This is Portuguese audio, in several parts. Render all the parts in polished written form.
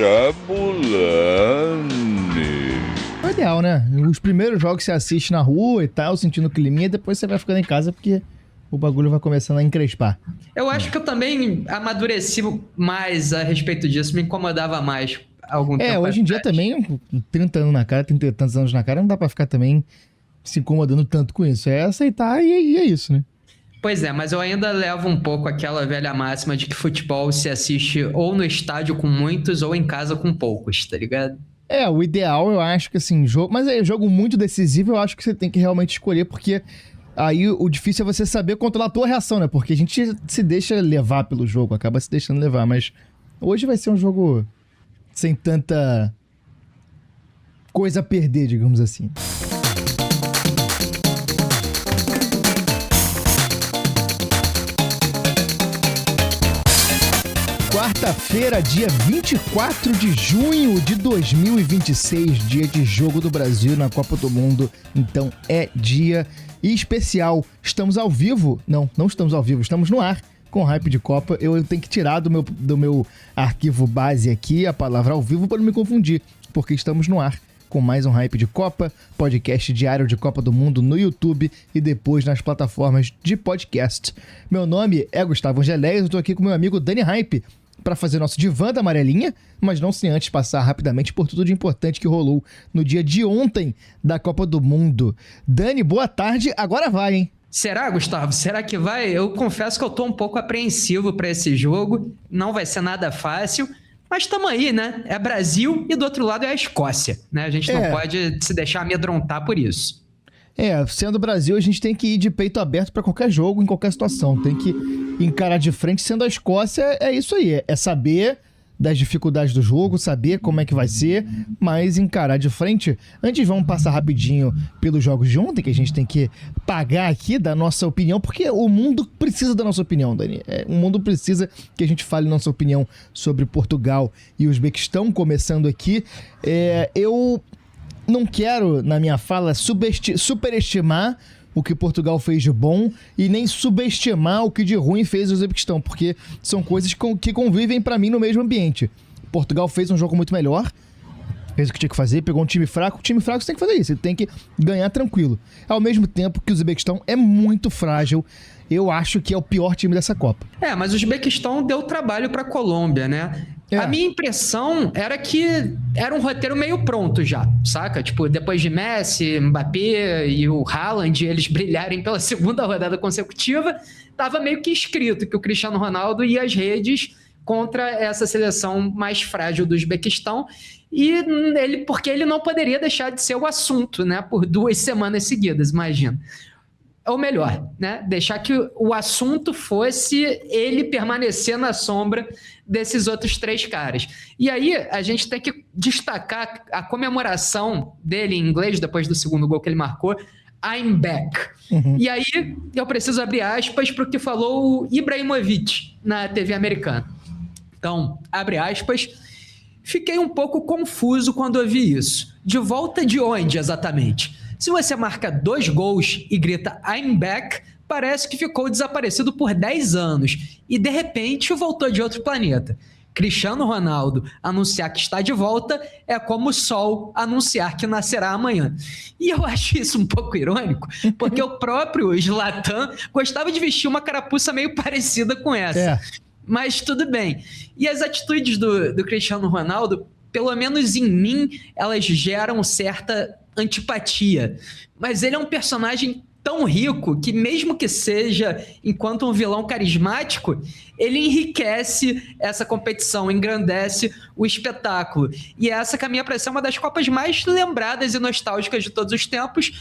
É o ideal, né? Os primeiros jogos você assiste na rua e tal, sentindo o climinha, depois você vai ficando em casa porque o bagulho vai começando a encrespar. Eu acho que eu também amadureci mais a respeito disso, me incomodava mais algum tempo Hoje em dia também, com 30 anos na cara, 30 e tantos anos na cara, não dá pra ficar também se incomodando tanto com isso. É aceitar e é isso, né? Pois é, mas eu ainda levo um pouco aquela velha máxima de que futebol se assiste ou no estádio com muitos ou em casa com poucos, tá ligado? O ideal eu acho que assim, jogo muito decisivo, eu acho que você tem que realmente escolher, porque aí o difícil é você saber controlar a tua reação, né? Porque a gente se deixa levar pelo jogo, acaba se deixando levar, mas hoje vai ser um jogo sem tanta coisa a perder, digamos assim. Quarta-feira, dia 24 de junho de 2026, dia de jogo do Brasil na Copa do Mundo. Então é dia especial. Estamos ao vivo? Não estamos ao vivo, estamos no ar com Hype de Copa. Eu tenho que tirar do meu arquivo base aqui a palavra ao vivo para não me confundir, porque estamos no ar com mais um Hype de Copa, podcast diário de Copa do Mundo no YouTube e depois nas plataformas de podcast. Meu nome é Gustavo Angeléias, eu tô aqui com meu amigo Dani Hype para fazer nosso divã da amarelinha, mas não sem antes passar rapidamente por tudo de importante que rolou no dia de ontem da Copa do Mundo. Dani, boa tarde, agora vai, hein? Será, Gustavo? Será que vai? Eu confesso que eu tô um pouco apreensivo para esse jogo, não vai ser nada fácil. Mas estamos aí, né? É Brasil e do outro lado é a Escócia, né? A gente não pode se deixar amedrontar por isso. Sendo Brasil, a gente tem que ir de peito aberto para qualquer jogo, em qualquer situação. Tem que encarar de frente. Sendo a Escócia, é isso aí. É saber das dificuldades do jogo, saber como é que vai ser, mas encarar de frente. Antes, vamos passar rapidinho pelos jogos de ontem, que a gente tem que pagar aqui da nossa opinião, porque o mundo precisa da nossa opinião, Dani. O mundo precisa que a gente fale nossa opinião sobre Portugal e Uzbequistão, começando aqui. Eu não quero, na minha fala, superestimar o que Portugal fez de bom e nem subestimar o que de ruim fez o Uzbequistão, porque são coisas que convivem pra mim no mesmo ambiente. Portugal fez um jogo muito melhor, fez o que tinha que fazer, pegou um time fraco. O time fraco você tem que fazer isso, ele tem que ganhar tranquilo. Ao mesmo tempo que o Uzbequistão é muito frágil, eu acho que é o pior time dessa Copa. Mas o Uzbequistão deu trabalho pra Colômbia, né? A minha impressão era que era um roteiro meio pronto já, saca? Tipo, depois de Messi, Mbappé e o Haaland, eles brilharem pela segunda rodada consecutiva, tava meio que escrito que o Cristiano Ronaldo ia às redes contra essa seleção mais frágil do Uzbequistão, porque ele não poderia deixar de ser o assunto, né? Por 2 semanas seguidas, imagina. Ou melhor, né? Deixar que o assunto fosse ele permanecer na sombra desses outros 3 caras. E aí a gente tem que destacar a comemoração dele em inglês, depois do segundo gol que ele marcou, I'm back. E aí eu preciso abrir aspas para o que falou o Ibrahimovic na TV americana. Então, abre aspas, fiquei um pouco confuso quando ouvi isso. De volta de onde exatamente? Se você marca 2 gols e grita I'm back, parece que ficou desaparecido por 10 anos e de repente voltou de outro planeta. Cristiano Ronaldo anunciar que está de volta é como o sol anunciar que nascerá amanhã. E eu acho isso um pouco irônico, porque o próprio Zlatan gostava de vestir uma carapuça meio parecida com essa. Mas tudo bem. E as atitudes do Cristiano Ronaldo, pelo menos em mim, elas geram certa antipatia. Mas ele é um personagem tão rico que, mesmo que seja enquanto um vilão carismático, ele enriquece essa competição, engrandece o espetáculo. E essa caminha para ser uma das Copas mais lembradas e nostálgicas de todos os tempos,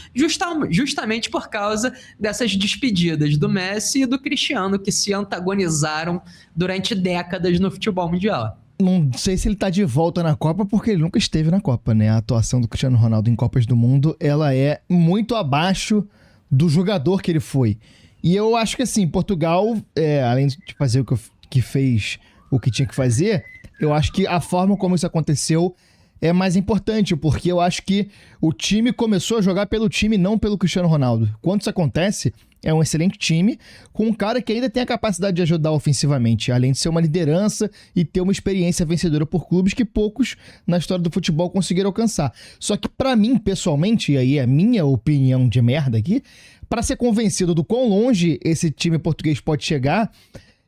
justamente por causa dessas despedidas do Messi e do Cristiano, que se antagonizaram durante décadas no futebol mundial. Não sei se ele tá de volta na Copa, porque ele nunca esteve na Copa, né? A atuação do Cristiano Ronaldo em Copas do Mundo, ela é muito abaixo do jogador que ele foi. E eu acho que, assim, Portugal, além de fazer que fez o que tinha que fazer, eu acho que a forma como isso aconteceu é mais importante, porque eu acho que o time começou a jogar pelo time, não pelo Cristiano Ronaldo. Quando isso acontece, é um excelente time, com um cara que ainda tem a capacidade de ajudar ofensivamente, além de ser uma liderança e ter uma experiência vencedora por clubes que poucos na história do futebol conseguiram alcançar. Só que pra mim, pessoalmente, e aí é a minha opinião de merda aqui, pra ser convencido do quão longe esse time português pode chegar,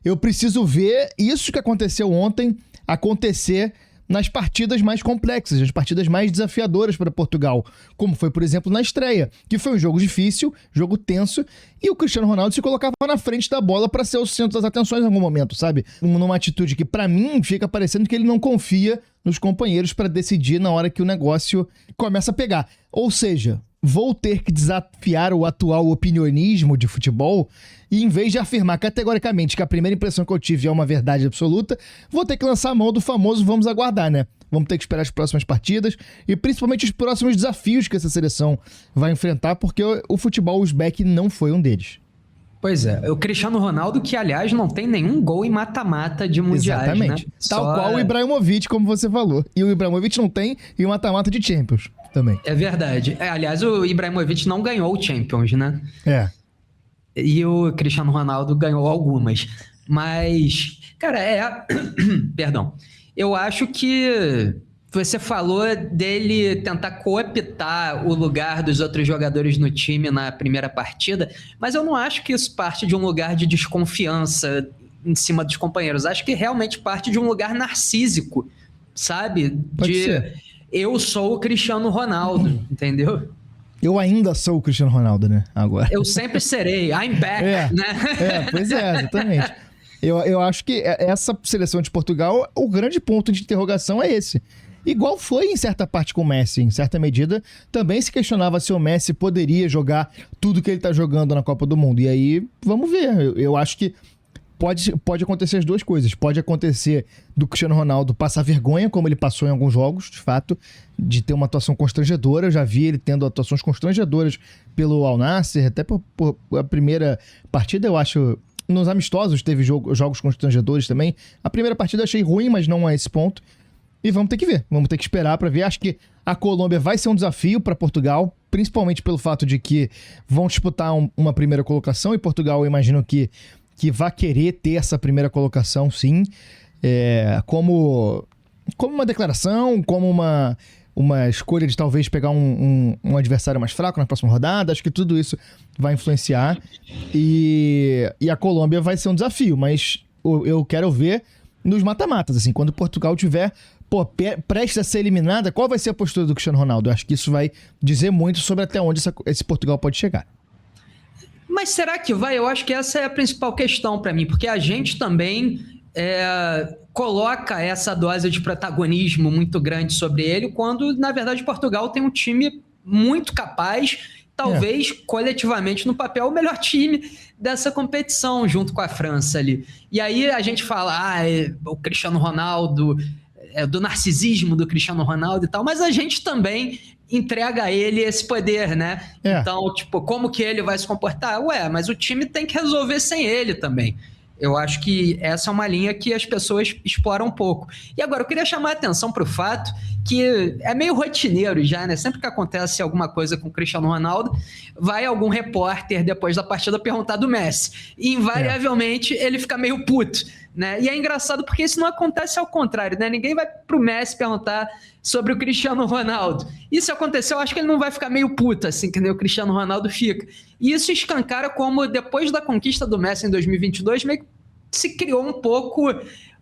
eu preciso ver isso que aconteceu ontem acontecer nas partidas mais complexas, nas partidas mais desafiadoras para Portugal, como foi, por exemplo, na estreia, que foi um jogo difícil, jogo tenso, e o Cristiano Ronaldo se colocava na frente da bola para ser o centro das atenções em algum momento, sabe? Numa atitude que, para mim, fica parecendo que ele não confia nos companheiros para decidir na hora que o negócio começa a pegar. Ou seja, vou ter que desafiar o atual opinionismo de futebol e, em vez de afirmar categoricamente que a primeira impressão que eu tive é uma verdade absoluta, vou ter que lançar a mão do famoso vamos aguardar, né? Vamos ter que esperar as próximas partidas e principalmente os próximos desafios que essa seleção vai enfrentar, porque o futebol uzbek não foi um deles. Pois é, o Cristiano Ronaldo, que aliás não tem nenhum gol em mata-mata de mundiais, exatamente, né? Tal qual o Ibrahimovic, como você falou. E o Ibrahimovic não tem em mata-mata de Champions também. É verdade. Aliás, o Ibrahimovic não ganhou o Champions, né? É. E o Cristiano Ronaldo ganhou algumas. Mas, cara, Perdão. Eu acho que você falou dele tentar cooptar o lugar dos outros jogadores no time na primeira partida, mas eu não acho que isso parte de um lugar de desconfiança em cima dos companheiros. Acho que realmente parte de um lugar narcísico, sabe? Pode ser. Eu sou o Cristiano Ronaldo, entendeu? Eu ainda sou o Cristiano Ronaldo, né? Agora. Eu sempre serei. I'm back, né? Pois é, exatamente. Eu acho que essa seleção de Portugal, o grande ponto de interrogação é esse. Igual foi em certa parte com o Messi, em certa medida, também se questionava se o Messi poderia jogar tudo que ele tá jogando na Copa do Mundo. E aí, vamos ver. Eu acho que pode acontecer as duas coisas. Pode acontecer do Cristiano Ronaldo passar vergonha, como ele passou em alguns jogos, de fato, de ter uma atuação constrangedora. Eu já vi ele tendo atuações constrangedoras pelo Al Nassr, até por a primeira partida, eu acho. Nos amistosos teve jogos constrangedores também. A primeira partida eu achei ruim, mas não a esse ponto. E vamos ter que ver, vamos ter que esperar para ver. Acho que a Colômbia vai ser um desafio para Portugal, principalmente pelo fato de que vão disputar uma primeira colocação, e Portugal eu imagino que vai querer ter essa primeira colocação, sim, como uma declaração, como uma escolha de talvez pegar um adversário mais fraco na próxima rodada. Acho que tudo isso vai influenciar, e a Colômbia vai ser um desafio, mas eu quero ver nos mata-matas, assim, quando Portugal tiver prestes a ser eliminada, qual vai ser a postura do Cristiano Ronaldo? Eu acho que isso vai dizer muito sobre até onde esse Portugal pode chegar. Mas será que vai? Eu acho que essa é a principal questão para mim, porque a gente também coloca essa dose de protagonismo muito grande sobre ele, quando, na verdade, Portugal tem um time muito capaz, talvez coletivamente no papel o melhor time dessa competição, junto com a França ali. E aí a gente fala, o Cristiano Ronaldo, do narcisismo do Cristiano Ronaldo e tal, mas a gente também entrega a ele esse poder, né? Então, tipo, como que ele vai se comportar? Mas o time tem que resolver sem ele também. Eu acho que essa é uma linha que as pessoas exploram um pouco. E agora, eu queria chamar a atenção para o fato que é meio rotineiro já, né? Sempre que acontece alguma coisa com o Cristiano Ronaldo, vai algum repórter depois da partida perguntar do Messi. E invariavelmente ele fica meio puto, né? E é engraçado porque isso não acontece ao contrário, né? Ninguém vai pro Messi perguntar sobre o Cristiano Ronaldo. E se acontecer, eu acho que ele não vai ficar meio puto, assim, que nem o Cristiano Ronaldo fica. E isso escancara como, depois da conquista do Messi em 2022, meio que se criou um pouco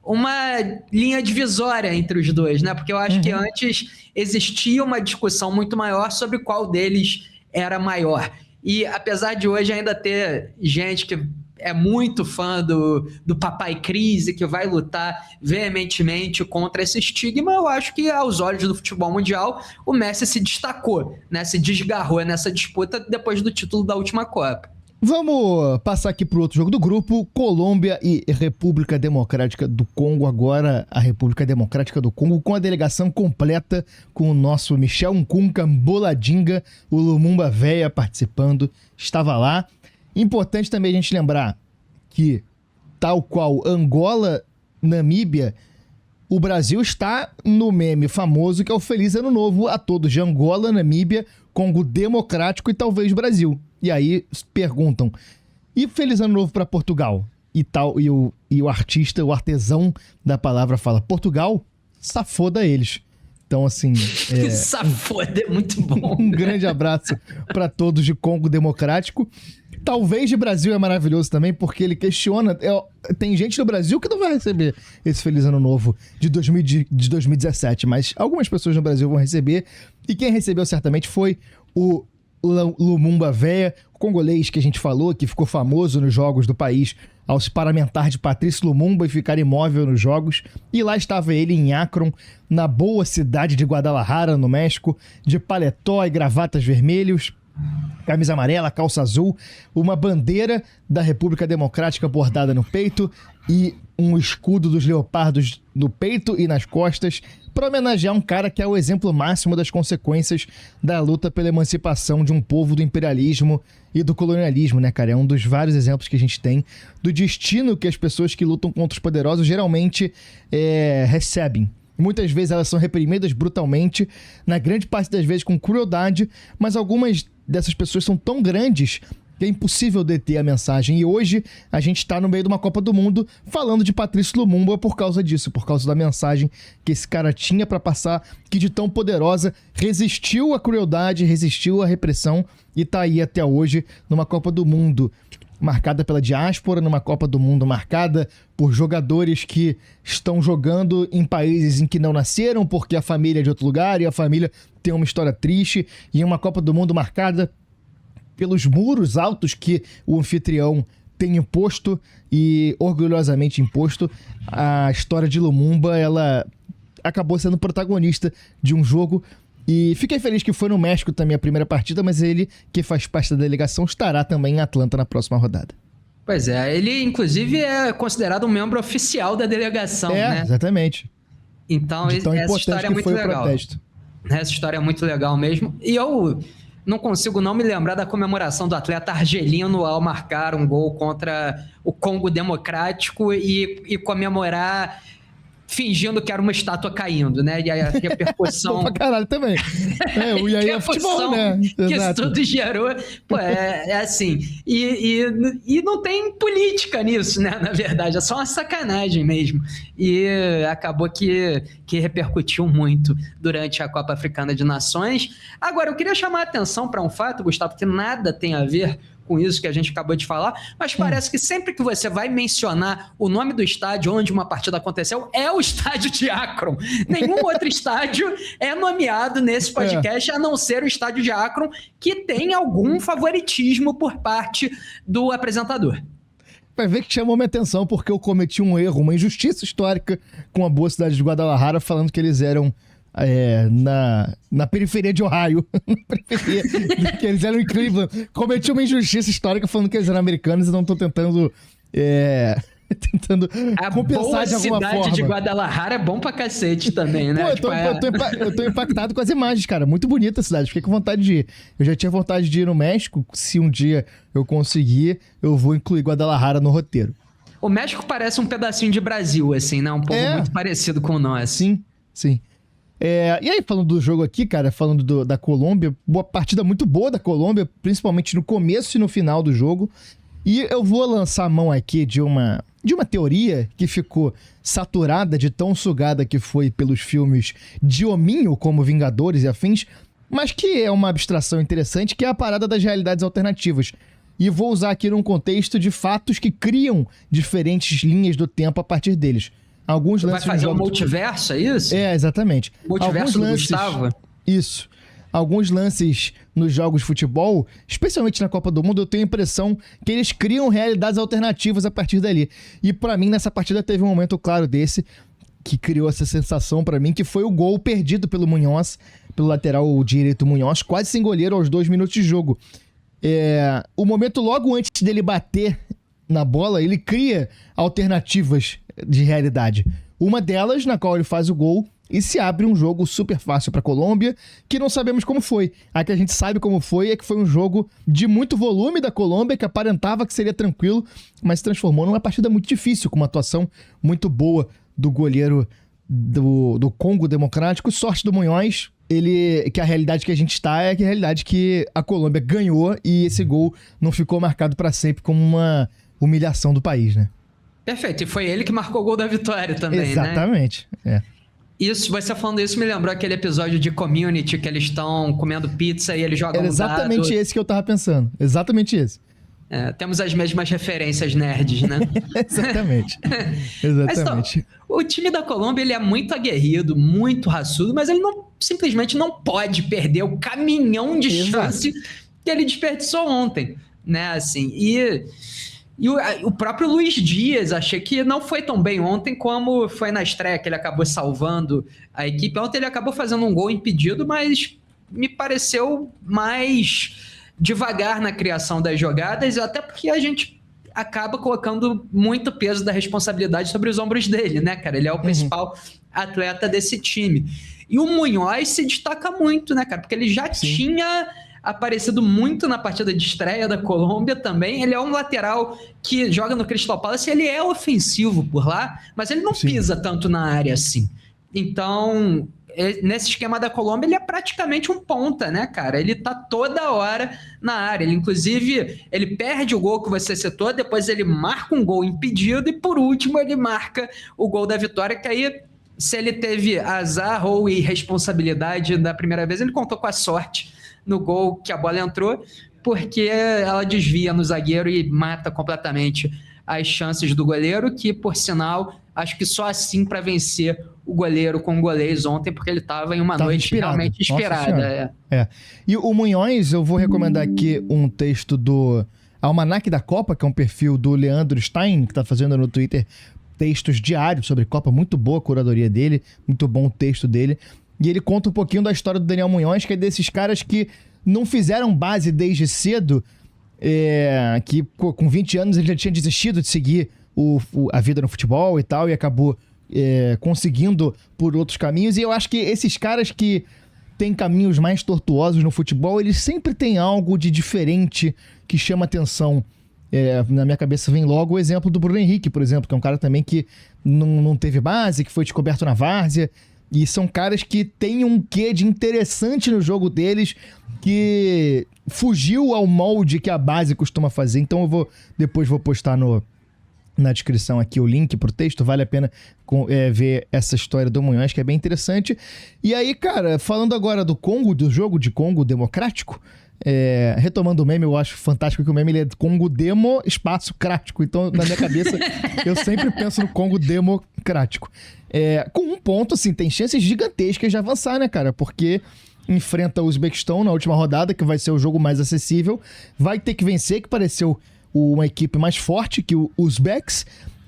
uma linha divisória entre os dois, né? Porque eu acho que antes existia uma discussão muito maior sobre qual deles era maior. E apesar de hoje ainda ter gente que é muito fã do Papai Crise, que vai lutar veementemente contra esse estigma, eu acho que, aos olhos do futebol mundial, o Messi se destacou, né? Se desgarrou nessa disputa depois do título da última Copa. Vamos passar aqui para o outro jogo do grupo, Colômbia e República Democrática do Congo. Agora a República Democrática do Congo com a delegação completa, com o nosso Michel Nkunka Mboladinga, o Lumumba Veia participando, estava lá. Importante também a gente lembrar que, tal qual Angola, Namíbia o Brasil está no meme famoso que é o Feliz Ano Novo a todos de Angola, Namíbia, Congo Democrático e talvez Brasil. E aí perguntam, e Feliz Ano Novo para Portugal? E o artista, o artesão da palavra fala, Portugal, safoda eles. Então, assim... Safoda, é muito bom. Um grande abraço para todos de Congo Democrático. Talvez de Brasil é maravilhoso também, porque ele questiona... tem gente no Brasil que não vai receber esse Feliz Ano Novo de 2017, mas algumas pessoas no Brasil vão receber. E quem recebeu certamente foi o Lumumba Veia, o congolês que a gente falou, que ficou famoso nos jogos do país ao se paramentar de Patrício Lumumba e ficar imóvel nos jogos. E lá estava ele em Akron, na boa cidade de Guadalajara, no México, de paletó e gravatas vermelhos, camisa amarela, calça azul, uma bandeira da República Democrática bordada no peito e um escudo dos leopardos no peito e nas costas, para homenagear um cara que é o exemplo máximo das consequências da luta pela emancipação de um povo do imperialismo e do colonialismo, né, cara? É um dos vários exemplos que a gente tem do destino que as pessoas que lutam contra os poderosos geralmente recebem. Muitas vezes elas são reprimidas brutalmente, na grande parte das vezes com crueldade, mas algumas dessas pessoas são tão grandes que é impossível deter a mensagem. E hoje a gente está no meio de uma Copa do Mundo falando de Patrício Lumumba por causa disso, por causa da mensagem que esse cara tinha para passar, que de tão poderosa resistiu à crueldade, resistiu à repressão e tá aí até hoje numa Copa do Mundo marcada pela diáspora, numa Copa do Mundo marcada por jogadores que estão jogando em países em que não nasceram porque a família é de outro lugar e a família tem uma história triste, e uma Copa do Mundo marcada pelos muros altos que o anfitrião tem imposto e orgulhosamente imposto. A história de Lumumba, ela acabou sendo protagonista de um jogo. E fiquei feliz que foi no México também a primeira partida, mas ele, que faz parte da delegação, estará também em Atlanta na próxima rodada. Pois é, ele inclusive é considerado um membro oficial da delegação, né? Exatamente. Então, essa história é muito legal. Essa história é muito legal mesmo. E eu não consigo não me lembrar da comemoração do atleta argelino ao marcar um gol contra o Congo Democrático e comemorar fingindo que era uma estátua caindo, né? E a repercussão... pra caralho também. E aí é futebol, né? Que isso tudo gerou... Pô, é assim... E não tem política nisso, né? Na verdade, é só uma sacanagem mesmo. E acabou que repercutiu muito durante a Copa Africana de Nações. Agora, eu queria chamar a atenção para um fato, Gustavo, que nada tem a ver com isso que a gente acabou de falar, mas parece que sempre que você vai mencionar o nome do estádio onde uma partida aconteceu, é o estádio de Akron. Nenhum outro estádio é nomeado nesse podcast, a não ser o estádio de Akron, que tem algum favoritismo por parte do apresentador. Vai ver que chamou minha atenção porque eu cometi um erro, uma injustiça histórica com a boa cidade de Guadalajara, falando que eles eram na periferia de Ohio. Que eles eram em Cleveland. Cometi uma injustiça histórica falando que eles eram americanos e não tô tentando compensar de alguma forma. A cidade de Guadalajara é bom pra cacete também, né? Pô, eu tô impactado com as imagens, cara. Muito bonita a cidade. Fiquei com vontade de ir. Eu já tinha vontade de ir no México. Se um dia eu conseguir, eu vou incluir Guadalajara no roteiro. O México parece um pedacinho de Brasil, assim, né? Um povo muito parecido com nós. Sim. E aí, falando do jogo aqui, cara, falando da Colômbia, boa partida muito boa da Colômbia, principalmente no começo e no final do jogo. E eu vou lançar a mão aqui de uma teoria que ficou saturada de tão sugada que foi pelos filmes de hominho, como Vingadores e afins, mas que é uma abstração interessante, que é a parada das realidades alternativas. E vou usar aqui num contexto de fatos que criam diferentes linhas do tempo a partir deles. Alguns lances vai fazer um multiverso, é isso? Exatamente. Multiverso do Gustavo? Isso. Alguns lances nos jogos de futebol, especialmente na Copa do Mundo, eu tenho a impressão que eles criam realidades alternativas a partir dali. E pra mim, nessa partida, teve um momento claro desse, que criou essa sensação pra mim, que foi o gol perdido pelo Munhoz, pelo lateral direito Munhoz, quase sem goleiro aos 2 minutos de jogo. O momento logo antes dele bater na bola, ele cria alternativas de realidade. Uma delas, na qual ele faz o gol e se abre um jogo super fácil para a Colômbia, que não sabemos como foi. A que a gente sabe como foi é que foi um jogo de muito volume da Colômbia, que aparentava que seria tranquilo, mas se transformou numa partida muito difícil, com uma atuação muito boa do goleiro do Congo Democrático. Sorte do Munhoz, que a realidade que a gente está é que a realidade que a Colômbia ganhou e esse gol não ficou marcado para sempre como uma humilhação do país, né? Perfeito, e foi ele que marcou o gol da vitória também, Exatamente, né? Isso, você falando isso me lembrou aquele episódio de Community que eles estão comendo pizza e eles jogam exatamente esse que eu tava pensando, exatamente esse. Temos as mesmas referências nerds, né? Exatamente. Exatamente. Mas, o time da Colômbia ele é muito aguerrido, muito raçudo, mas ele simplesmente não pode perder o caminhão de chance que ele desperdiçou ontem, né? Assim, e o próprio Luiz Dias, achei que não foi tão bem ontem como foi na estreia, que ele acabou salvando a equipe. Ontem ele acabou fazendo um gol impedido, mas me pareceu mais devagar na criação das jogadas, até porque a gente acaba colocando muito peso da responsabilidade sobre os ombros dele, né, cara? Ele é o principal atleta desse time. E o Munhoz se destaca muito, né, cara? Porque ele já tinha aparecido muito na partida de estreia da Colômbia também. Ele é um lateral que joga no Crystal Palace, ele é ofensivo por lá, mas ele não pisa tanto na área assim. Então, nesse esquema da Colômbia, ele é praticamente um ponta, né, cara? Ele tá toda hora na área. Inclusive, ele perde o gol que você citou, depois ele marca um gol impedido e, por último, ele marca o gol da vitória, que aí, se ele teve azar ou irresponsabilidade da primeira vez, ele contou com a sorte no gol que a bola entrou, porque ela desvia no zagueiro e mata completamente as chances do goleiro, que, por sinal, acho que só assim para vencer o goleiro com o golês ontem, porque ele estava em uma noite realmente inspirada. E o Munhoz, eu vou recomendar aqui um texto do Almanac da Copa, que é um perfil do Leandro Stein, que está fazendo no Twitter textos diários sobre Copa, muito boa a curadoria dele, muito bom o texto dele. E ele conta um pouquinho da história do Daniel Munhoz, que é desses caras que não fizeram base desde cedo, que com 20 anos ele já tinha desistido de seguir a vida no futebol e tal, e acabou conseguindo por outros caminhos. E eu acho que esses caras que têm caminhos mais tortuosos no futebol, eles sempre têm algo de diferente que chama atenção. Na minha cabeça vem logo o exemplo do Bruno Henrique, por exemplo, que é um cara também que não teve base, que foi descoberto na várzea. E são caras que têm um quê de interessante no jogo deles, que fugiu ao molde que a base costuma fazer. Então depois vou postar na descrição aqui o link pro texto. Vale a pena ver essa história do Munhoz, que é bem interessante. E aí, cara, falando agora do Congo, do jogo de Congo Democrático, retomando o meme, eu acho fantástico que o meme ele é Congo Demo espaço crático. Então, na minha cabeça, eu sempre penso no Congo Democrático. Com um ponto, assim, tem chances gigantescas de avançar, né, cara? Porque enfrenta o Uzbequistão na última rodada, que vai ser o jogo mais acessível. Vai ter que vencer, que pareceu uma equipe mais forte que o Uzbeks,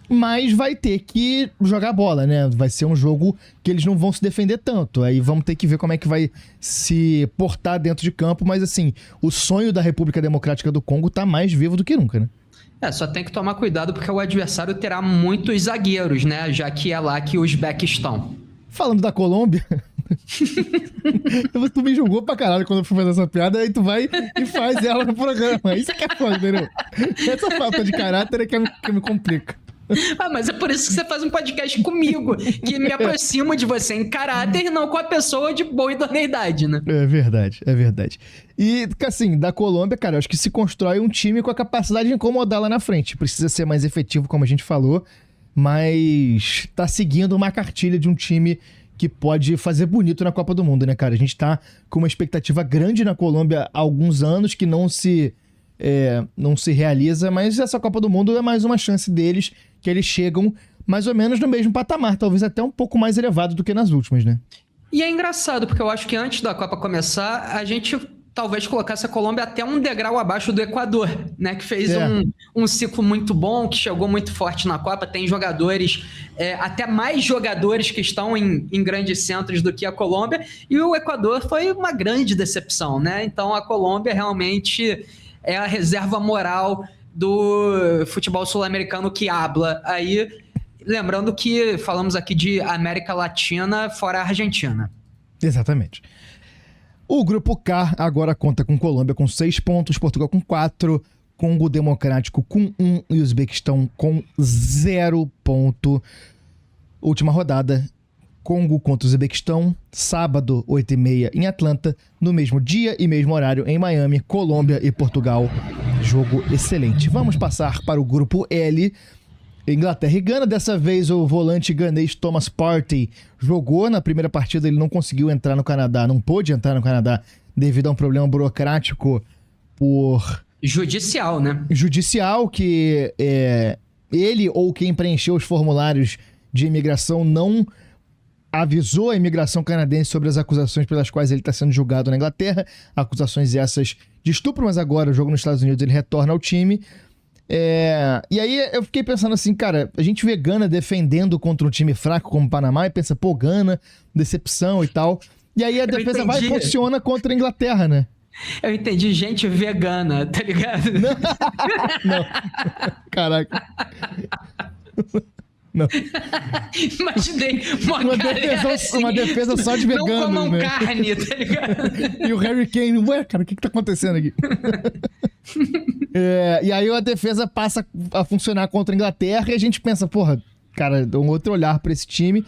mas vai ter que jogar bola, né? Vai ser um jogo que eles não vão se defender tanto. Aí vamos ter que ver como é que vai se portar dentro de campo. Mas, assim, o sonho da República Democrática do Congo tá mais vivo do que nunca, né? Só tem que tomar cuidado porque o adversário terá muitos zagueiros, né? Já que é lá que os Uzbeques estão. Falando da Colômbia... Tu me julgou pra caralho quando eu fui fazer essa piada, aí tu vai e faz ela no programa. Isso que é foda, entendeu? Essa falta de caráter é que me complica. Mas é por isso que você faz um podcast comigo, que me aproxima de você em caráter e não com a pessoa de boa idoneidade, né? É verdade, é verdade. E, assim, da Colômbia, cara, eu acho que se constrói um time com a capacidade de incomodar lá na frente. Precisa ser mais efetivo, como a gente falou, mas tá seguindo uma cartilha de um time que pode fazer bonito na Copa do Mundo, né, cara? A gente tá com uma expectativa grande na Colômbia há alguns anos que não se realiza, mas essa Copa do Mundo é mais uma chance deles, que eles chegam mais ou menos no mesmo patamar, talvez até um pouco mais elevado do que nas últimas, né? E é engraçado, porque eu acho que antes da Copa começar, a gente talvez colocasse a Colômbia até um degrau abaixo do Equador, né? Que fez um ciclo muito bom, que chegou muito forte na Copa, tem jogadores, até mais jogadores que estão em grandes centros do que a Colômbia, e o Equador foi uma grande decepção, né? Então a Colômbia realmente é a reserva moral do futebol sul-americano que habla. Aí, lembrando que falamos aqui de América Latina fora a Argentina. Exatamente. O grupo K agora conta com Colômbia com 6 pontos, Portugal com 4, Congo Democrático com 1 e Uzbequistão com 0 ponto. Última rodada, Congo contra o Uzbequistão, sábado, 8h30 em Atlanta, no mesmo dia e mesmo horário em Miami, Colômbia e Portugal. Jogo excelente. Vamos passar para o grupo L, Inglaterra e Gana. Dessa vez o volante ganês Thomas Partey jogou na primeira partida, ele não conseguiu entrar no Canadá, não pôde entrar no Canadá devido a um problema burocrático Judicial, né? Judicial, que ele ou quem preencheu os formulários de imigração não avisou a imigração canadense sobre as acusações pelas quais ele está sendo julgado na Inglaterra. Acusações essas de estupro, mas agora o jogo nos Estados Unidos ele retorna ao time. E aí eu fiquei pensando assim, cara, a gente vê Gana defendendo contra um time fraco como o Panamá e pensa, pô, Gana, decepção e tal. E aí a defesa vai e funciona contra a Inglaterra, né? Eu entendi gente vegana, tá ligado? Não. Caraca. Não. Imaginei uma defesa só de veganos, não comam né? carne, tá ligado? E o Harry Kane, ué, cara, o que tá acontecendo aqui? E aí a defesa passa a funcionar contra a Inglaterra e a gente pensa, porra, cara, um outro olhar pra esse time.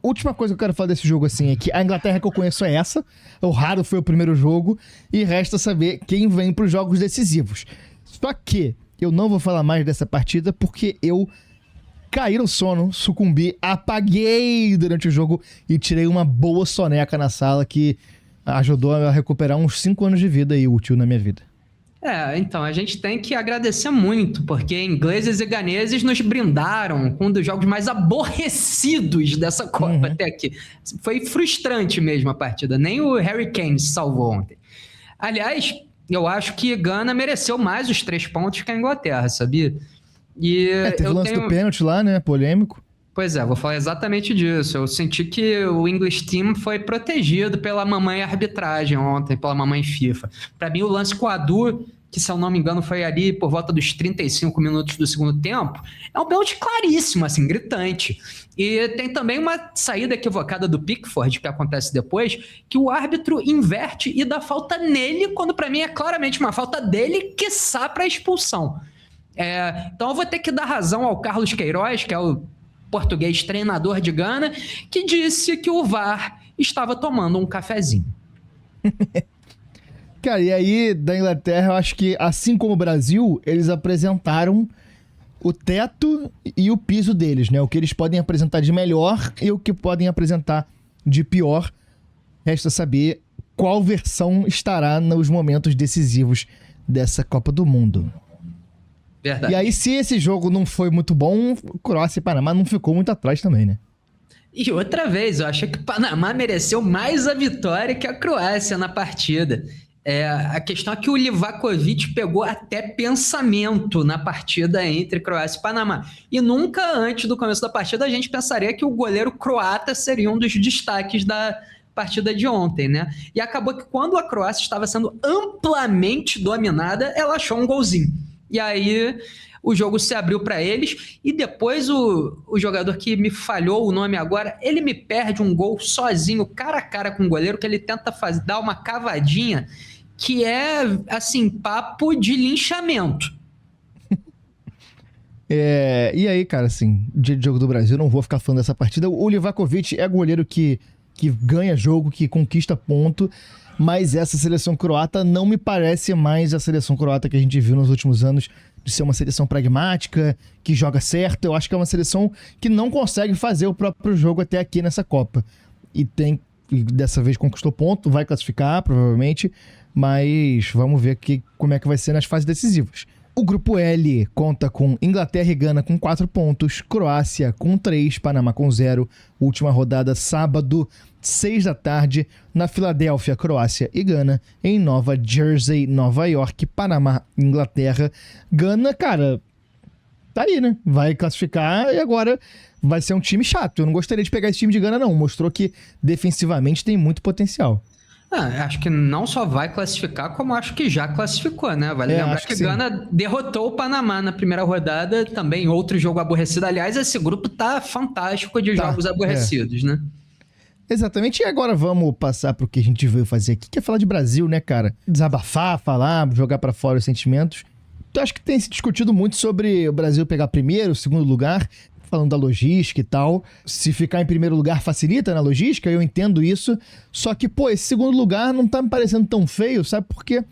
Última coisa que eu quero falar desse jogo, assim, é que a Inglaterra que eu conheço é essa. O raro foi o primeiro jogo e resta saber quem vem pros jogos decisivos. Só que eu não vou falar mais dessa partida porque eu caí no sono, sucumbi, apaguei durante o jogo e tirei uma boa soneca na sala que ajudou a recuperar uns 5 anos de vida aí útil na minha vida. Então, a gente tem que agradecer muito, porque ingleses e ganeses nos brindaram com um dos jogos mais aborrecidos dessa Copa até aqui. Foi frustrante mesmo a partida, nem o Harry Kane se salvou ontem. Aliás, eu acho que Gana mereceu mais os 3 pontos que a Inglaterra, sabia? Teve o lance do pênalti lá, né? Polêmico. Pois vou falar exatamente disso. Eu senti que o English Team foi protegido pela mamãe arbitragem ontem, pela mamãe FIFA. Para mim, o lance com o Adu, que se eu não me engano foi ali por volta dos 35 minutos do segundo tempo, é um pênalti claríssimo, assim, gritante. E tem também uma saída equivocada do Pickford, que acontece depois, que o árbitro inverte e dá falta nele, quando para mim é claramente uma falta dele, quiçá para expulsão. Então eu vou ter que dar razão ao Carlos Queiroz, que é o português treinador de Gana, que disse que o VAR estava tomando um cafezinho. Cara, e aí da Inglaterra, eu acho que assim como o Brasil, eles apresentaram o teto e o piso deles, né? O que eles podem apresentar de melhor e o que podem apresentar de pior. Resta saber qual versão estará nos momentos decisivos dessa Copa do Mundo. Verdade. E aí, se esse jogo não foi muito bom, Croácia e Panamá não ficou muito atrás também, né? E outra vez, eu acho que o Panamá mereceu mais a vitória que a Croácia na partida. A questão é que o Livakovic pegou até pensamento na partida entre Croácia e Panamá. E nunca antes do começo da partida a gente pensaria que o goleiro croata seria um dos destaques da partida de ontem, né? E acabou que quando a Croácia estava sendo amplamente dominada, ela achou um golzinho. E aí o jogo se abriu para eles e depois o jogador que me falhou o nome agora, ele me perde um gol sozinho, cara a cara com o goleiro, que ele tenta dar uma cavadinha que é, assim, papo de linchamento. E aí, cara, assim, dia de jogo do Brasil, eu não vou ficar falando dessa partida. O Livakovic é goleiro que ganha jogo, que conquista ponto, mas essa seleção croata não me parece mais a seleção croata que a gente viu nos últimos anos, de ser uma seleção pragmática, que joga certo. Eu acho que é uma seleção que não consegue fazer o próprio jogo até aqui nessa Copa. E dessa vez conquistou ponto, vai classificar, provavelmente, mas vamos ver como é que vai ser nas fases decisivas. O grupo L conta com Inglaterra e Gana com 4 pontos, Croácia com 3, Panamá com 0. Última rodada sábado, 6 da tarde, na Filadélfia, Croácia e Gana. Em Nova Jersey, Nova York, Panamá, Inglaterra. Gana, cara, tá aí, né? Vai classificar e agora vai ser um time chato. Eu não gostaria de pegar esse time de Gana, não. Mostrou que defensivamente tem muito potencial. Acho que não só vai classificar, como acho que já classificou, né? Vale lembrar que Gana derrotou o Panamá na primeira rodada, também outro jogo aborrecido. Aliás, esse grupo tá fantástico de jogos aborrecidos, né? Exatamente, e agora vamos passar pro que a gente veio fazer aqui, que é falar de Brasil, né, cara? Desabafar, falar, jogar pra fora os sentimentos. Eu acho que tem se discutido muito sobre o Brasil pegar primeiro, segundo lugar. falando da logística e tal. Se ficar em primeiro lugar facilita na logística, eu entendo isso. Só que, pô, esse segundo lugar não tá me parecendo tão feio, sabe por quê?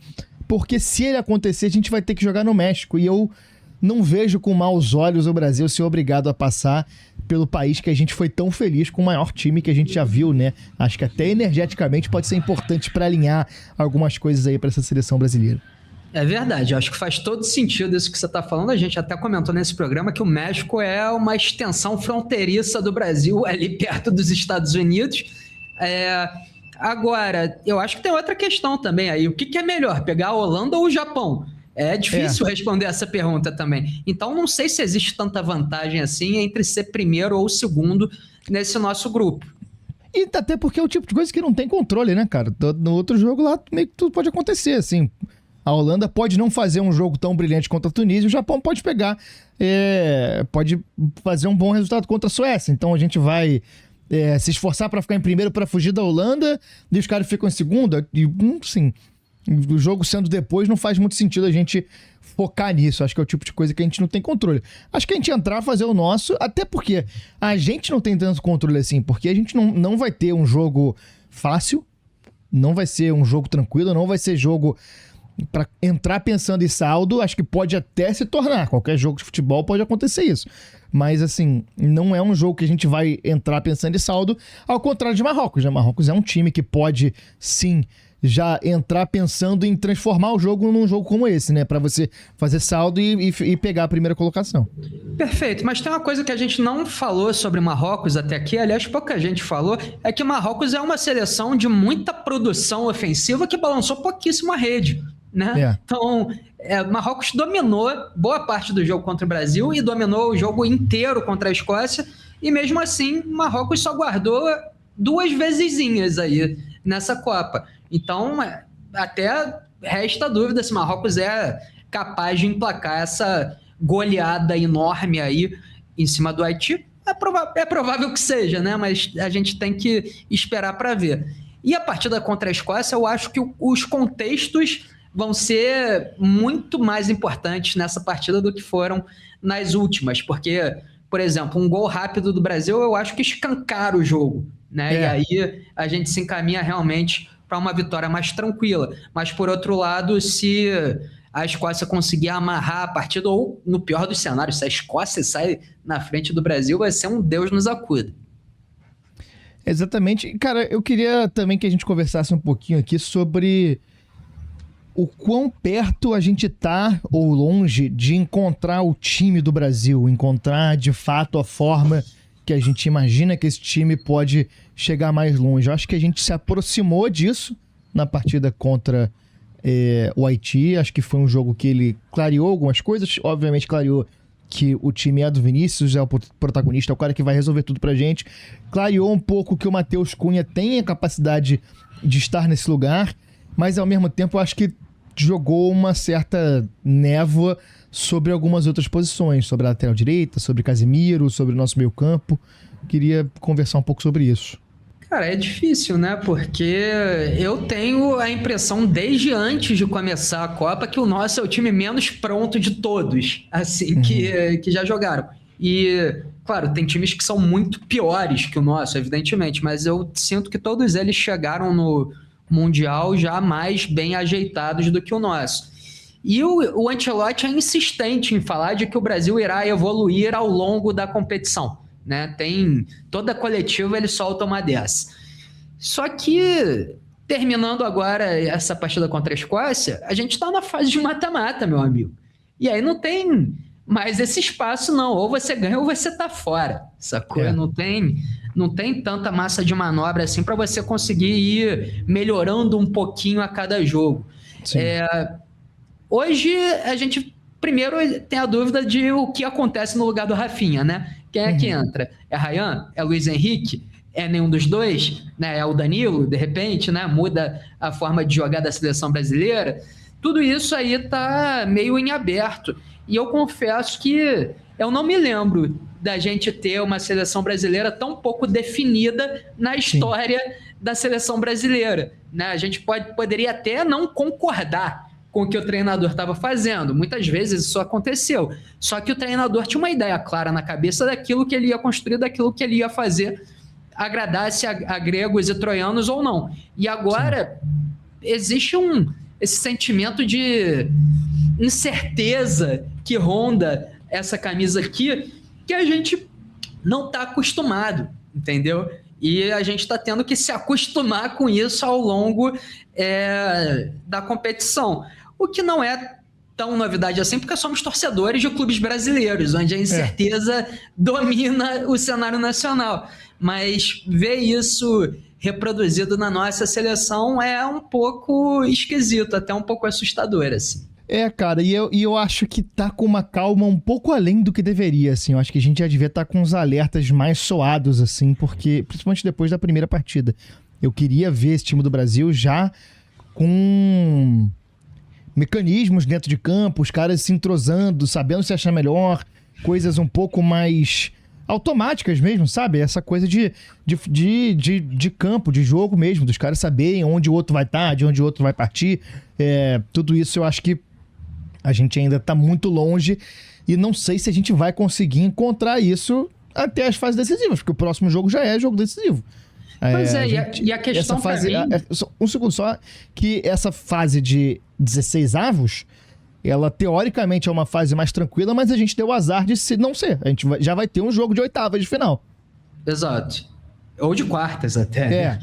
Porque se ele acontecer, a gente vai ter que jogar no México. E eu não vejo com maus olhos o Brasil ser obrigado a passar pelo país que a gente foi tão feliz com o maior time que a gente já viu, né? Acho que até energeticamente pode ser importante para alinhar algumas coisas aí para essa seleção brasileira. É verdade, eu acho que faz todo sentido isso que você está falando. A gente até comentou nesse programa que o México é uma extensão fronteiriça do Brasil, ali perto dos Estados Unidos. Agora, eu acho que tem outra questão também aí. O que é melhor, pegar a Holanda ou o Japão? É difícil responder essa pergunta também. Então, não sei se existe tanta vantagem assim entre ser primeiro ou segundo nesse nosso grupo. E até porque é o tipo de coisa que não tem controle, né, cara? No outro jogo lá, meio que tudo pode acontecer, assim. A Holanda pode não fazer um jogo tão brilhante contra a Tunísia, o Japão pode pegar, pode fazer um bom resultado contra a Suécia. Então a gente vai se esforçar para ficar em primeiro para fugir da Holanda, e os caras ficam em segundo. E, sim, o jogo sendo depois não faz muito sentido a gente focar nisso. Acho que é o tipo de coisa que a gente não tem controle. Acho que a gente entrar, fazer o nosso, até porque a gente não tem tanto controle assim, porque a gente não vai ter um jogo fácil, não vai ser um jogo tranquilo, não vai ser jogo para entrar pensando em saldo. Acho que pode até se tornar. Qualquer jogo de futebol pode acontecer isso. Mas, assim, não é um jogo que a gente vai entrar pensando em saldo, ao contrário de Marrocos, né? Marrocos é um time que pode, sim, já entrar pensando em transformar o jogo num jogo como esse, né? Para você fazer saldo e pegar a primeira colocação. Perfeito, mas tem uma coisa que a gente não falou sobre Marrocos até aqui, aliás, pouca gente falou, é que Marrocos é uma seleção de muita produção ofensiva que balançou pouquíssimo a rede, né? Então, Marrocos dominou boa parte do jogo contra o Brasil e dominou o jogo inteiro contra a Escócia, e mesmo assim, Marrocos só guardou 2 vezesinhas aí nessa Copa. Então, até resta dúvida se Marrocos é capaz de emplacar essa goleada enorme aí em cima do Haiti. É provável que seja, né? Mas a gente tem que esperar para ver. E a partida contra a Escócia, eu acho que os contextos vão ser muito mais importantes nessa partida do que foram nas últimas, porque, por exemplo, um gol rápido do Brasil, eu acho que escancara o jogo, né? E aí a gente se encaminha realmente para uma vitória mais tranquila. Mas, por outro lado, se a Escócia conseguir amarrar a partida, ou, no pior dos cenários, se a Escócia sai na frente do Brasil, vai ser um Deus nos acuda. Exatamente. Cara, eu queria também que a gente conversasse um pouquinho aqui sobre o quão perto a gente tá, ou longe, de encontrar o time do Brasil, encontrar, de fato, a forma que a gente imagina que esse time pode chegar mais longe. Eu acho que a gente se aproximou disso na partida contra o Haiti. Acho que foi um jogo que ele clareou algumas coisas. Obviamente clareou que o time é do Vinícius, é o protagonista, é o cara que vai resolver tudo pra gente. Clareou um pouco que o Matheus Cunha tem a capacidade de estar nesse lugar, mas ao mesmo tempo eu acho que jogou uma certa névoa sobre algumas outras posições, sobre a lateral direita, sobre Casemiro, sobre o nosso meio campo. Queria conversar um pouco sobre isso. Cara, é difícil, né? Porque eu tenho a impressão, desde antes de começar a Copa, que o nosso é o time menos pronto de todos, assim, que já jogaram. E, claro, tem times que são muito piores que o nosso, evidentemente, mas eu sinto que todos eles chegaram no Mundial já mais bem ajeitados do que o nosso. E o Ancelotti é insistente em falar de que o Brasil irá evoluir ao longo da competição, né? Toda coletiva ele solta uma dessa. Só que, terminando agora essa partida contra a Escócia, a gente está na fase de mata-mata, meu amigo. E aí não tem mais esse espaço, não. Ou você ganha ou você está fora, sacou? Não tem tanta massa de manobra assim para você conseguir ir melhorando um pouquinho a cada jogo. Hoje, a gente primeiro tem a dúvida de o que acontece no lugar do Rafinha, né? Quem é que entra? É Ryan? É Luiz Henrique? É nenhum dos dois? Né? É o Danilo, de repente, né? Muda a forma de jogar da seleção brasileira? Tudo isso aí tá meio em aberto. E eu confesso que eu não me lembro da gente ter uma seleção brasileira tão pouco definida na história da seleção brasileira, né? A gente poderia até não concordar com o que o treinador estava fazendo. Muitas vezes isso aconteceu. Só que o treinador tinha uma ideia clara na cabeça daquilo que ele ia construir, daquilo que ele ia fazer, agradasse a gregos e troianos ou não. E agora existe esse sentimento de incerteza que ronda essa camisa aqui, que a gente não está acostumado, entendeu? E a gente está tendo que se acostumar com isso ao longo da competição. O que não é tão novidade assim, porque somos torcedores de clubes brasileiros, onde a incerteza domina o cenário nacional. Mas ver isso reproduzido na nossa seleção é um pouco esquisito, até um pouco assustador, assim. Cara, e eu acho que tá com uma calma um pouco além do que deveria, assim. Eu acho que a gente já devia estar com os alertas mais soados, assim, porque, principalmente depois da primeira partida, eu queria ver esse time do Brasil já com mecanismos dentro de campo, os caras se entrosando, sabendo se achar melhor, coisas um pouco mais automáticas mesmo, sabe? Essa coisa de campo, de jogo mesmo, dos caras saberem onde o outro vai estar, de onde o outro vai partir. Tudo isso eu acho que a gente ainda tá muito longe e não sei se a gente vai conseguir encontrar isso até as fases decisivas, porque o próximo jogo já é jogo decisivo. Pois e a questão pra mim... Um segundo só, que essa fase de 16 avos, ela teoricamente é uma fase mais tranquila, mas a gente deu o azar de não ser. A gente já vai ter um jogo de oitavas de final. Exato. Ou de quartas até.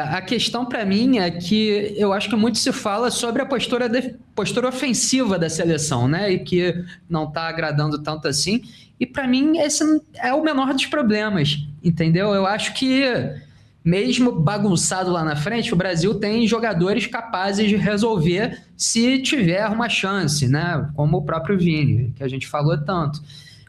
A questão para mim é que eu acho que muito se fala sobre a postura ofensiva da seleção, né? E que não está agradando tanto assim. E para mim esse é o menor dos problemas, entendeu? Eu acho que mesmo bagunçado lá na frente, o Brasil tem jogadores capazes de resolver se tiver uma chance, né? Como o próprio Vini, que a gente falou tanto.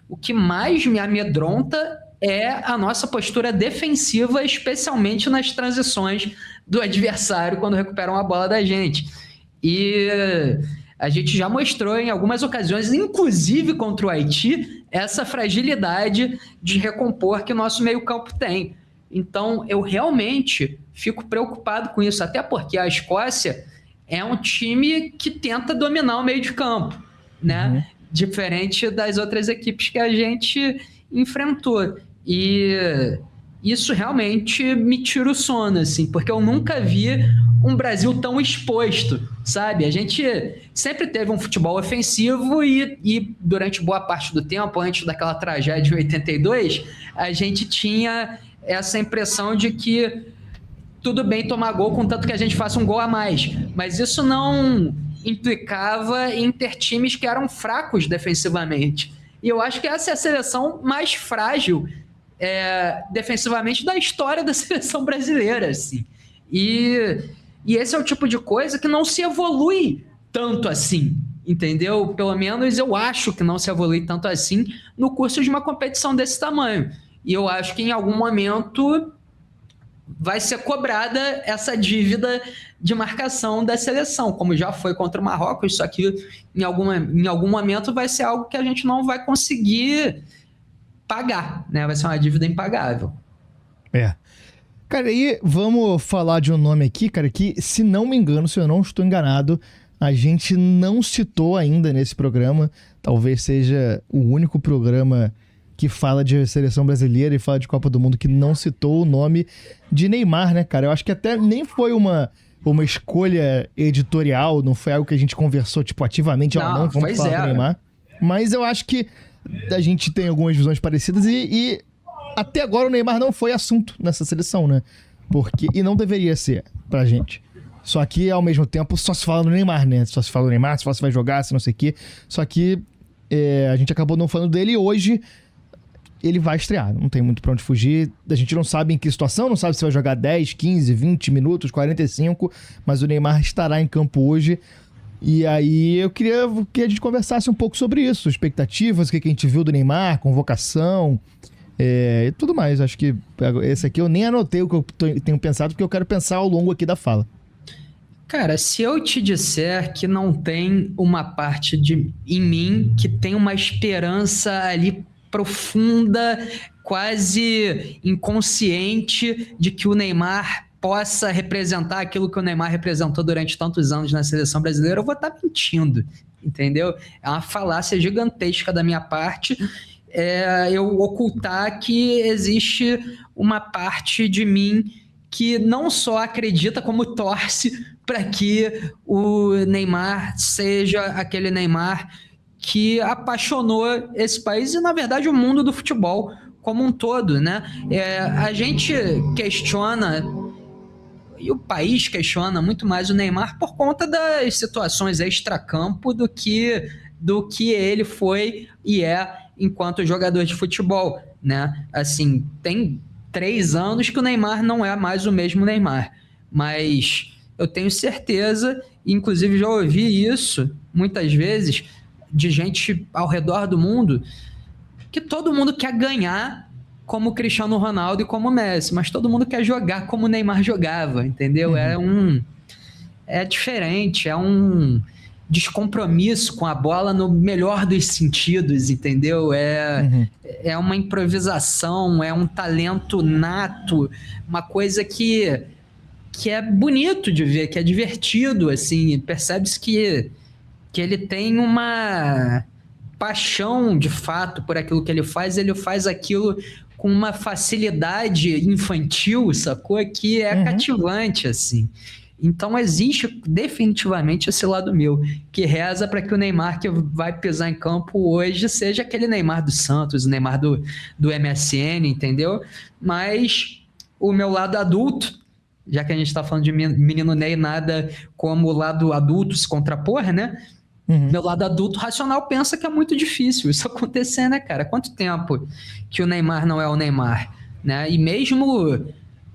O que mais me amedronta é a nossa postura defensiva, especialmente nas transições do adversário quando recuperam a bola da gente. E a gente já mostrou em algumas ocasiões, inclusive contra o Haiti, essa fragilidade de recompor que o nosso meio-campo tem. Então, eu realmente fico preocupado com isso, até porque a Escócia é um time que tenta dominar o meio de campo, né? Uhum. Diferente das outras equipes que a gente enfrentou. E isso realmente me tira o sono, assim, porque eu nunca vi um Brasil tão exposto, sabe? A gente sempre teve um futebol ofensivo e durante boa parte do tempo, antes daquela tragédia de 82, a gente tinha essa impressão de que tudo bem tomar gol, contanto que a gente faça um gol a mais. Mas isso não implicava em ter times que eram fracos defensivamente. E eu acho que essa é a seleção mais frágil defensivamente da história da seleção brasileira, assim. E esse é o tipo de coisa que não se evolui tanto assim, entendeu? Pelo menos eu acho que não se evolui tanto assim no curso de uma competição desse tamanho. E eu acho que em algum momento vai ser cobrada essa dívida de marcação da seleção, como já foi contra o Marrocos, só que em algum momento vai ser algo que a gente não vai conseguir pagar, né? Vai ser uma dívida impagável. Cara, aí vamos falar de um nome aqui, cara, que se não me engano, se eu não estou enganado, a gente não citou ainda nesse programa, talvez seja o único programa que fala de seleção brasileira e fala de Copa do Mundo que não citou o nome de Neymar, né, cara? Eu acho que até nem foi uma escolha editorial, não foi algo que a gente conversou, tipo, ativamente, não vamos falar do Neymar. Mas eu acho que a gente tem algumas visões parecidas e até agora o Neymar não foi assunto nessa seleção, né? E não deveria ser pra gente. Só que, ao mesmo tempo, só se fala do Neymar, né? Só se fala do Neymar, se fala se vai jogar, se não sei o quê. Só que a gente acabou não falando dele e hoje ele vai estrear. Não tem muito pra onde fugir. A gente não sabe em que situação, não sabe se vai jogar 10, 15, 20 minutos, 45, mas o Neymar estará em campo hoje. E aí eu queria que a gente conversasse um pouco sobre isso, expectativas, o que a gente viu do Neymar, convocação e tudo mais. Acho que esse aqui eu nem anotei o que eu tenho pensado, porque eu quero pensar ao longo aqui da fala. Cara, se eu te disser que não tem uma parte em mim que tem uma esperança ali profunda, quase inconsciente, de que o Neymar possa representar aquilo que o Neymar representou durante tantos anos na seleção brasileira, eu vou estar mentindo, entendeu? É uma falácia gigantesca da minha parte eu ocultar que existe uma parte de mim que não só acredita, como torce para que o Neymar seja aquele Neymar que apaixonou esse país e, na verdade, o mundo do futebol como um todo, né? A gente questiona, e o país questiona muito mais o Neymar por conta das situações extracampo do que ele foi e é enquanto jogador de futebol, né? Assim, tem 3 anos que o Neymar não é mais o mesmo Neymar, mas eu tenho certeza, inclusive já ouvi isso muitas vezes, de gente ao redor do mundo, que todo mundo quer ganhar como o Cristiano Ronaldo e como o Messi, mas todo mundo quer jogar como o Neymar jogava, entendeu? É diferente, é um descompromisso com a bola no melhor dos sentidos, entendeu? É uma improvisação, é um talento nato, uma coisa que é bonito de ver, que é divertido, assim, percebe-se que ele tem uma paixão de fato por aquilo que ele faz aquilo com uma facilidade infantil, sacou? Que é cativante, assim. Então existe definitivamente esse lado meu, que reza para que o Neymar que vai pisar em campo hoje seja aquele Neymar do Santos, o Neymar do MSN, entendeu? Mas o meu lado adulto, já que a gente está falando de menino Ney, nada como o lado adulto se contrapor, né? Meu lado adulto racional pensa que é muito difícil isso acontecer, né, cara? Quanto tempo que o Neymar não é o Neymar, né? E mesmo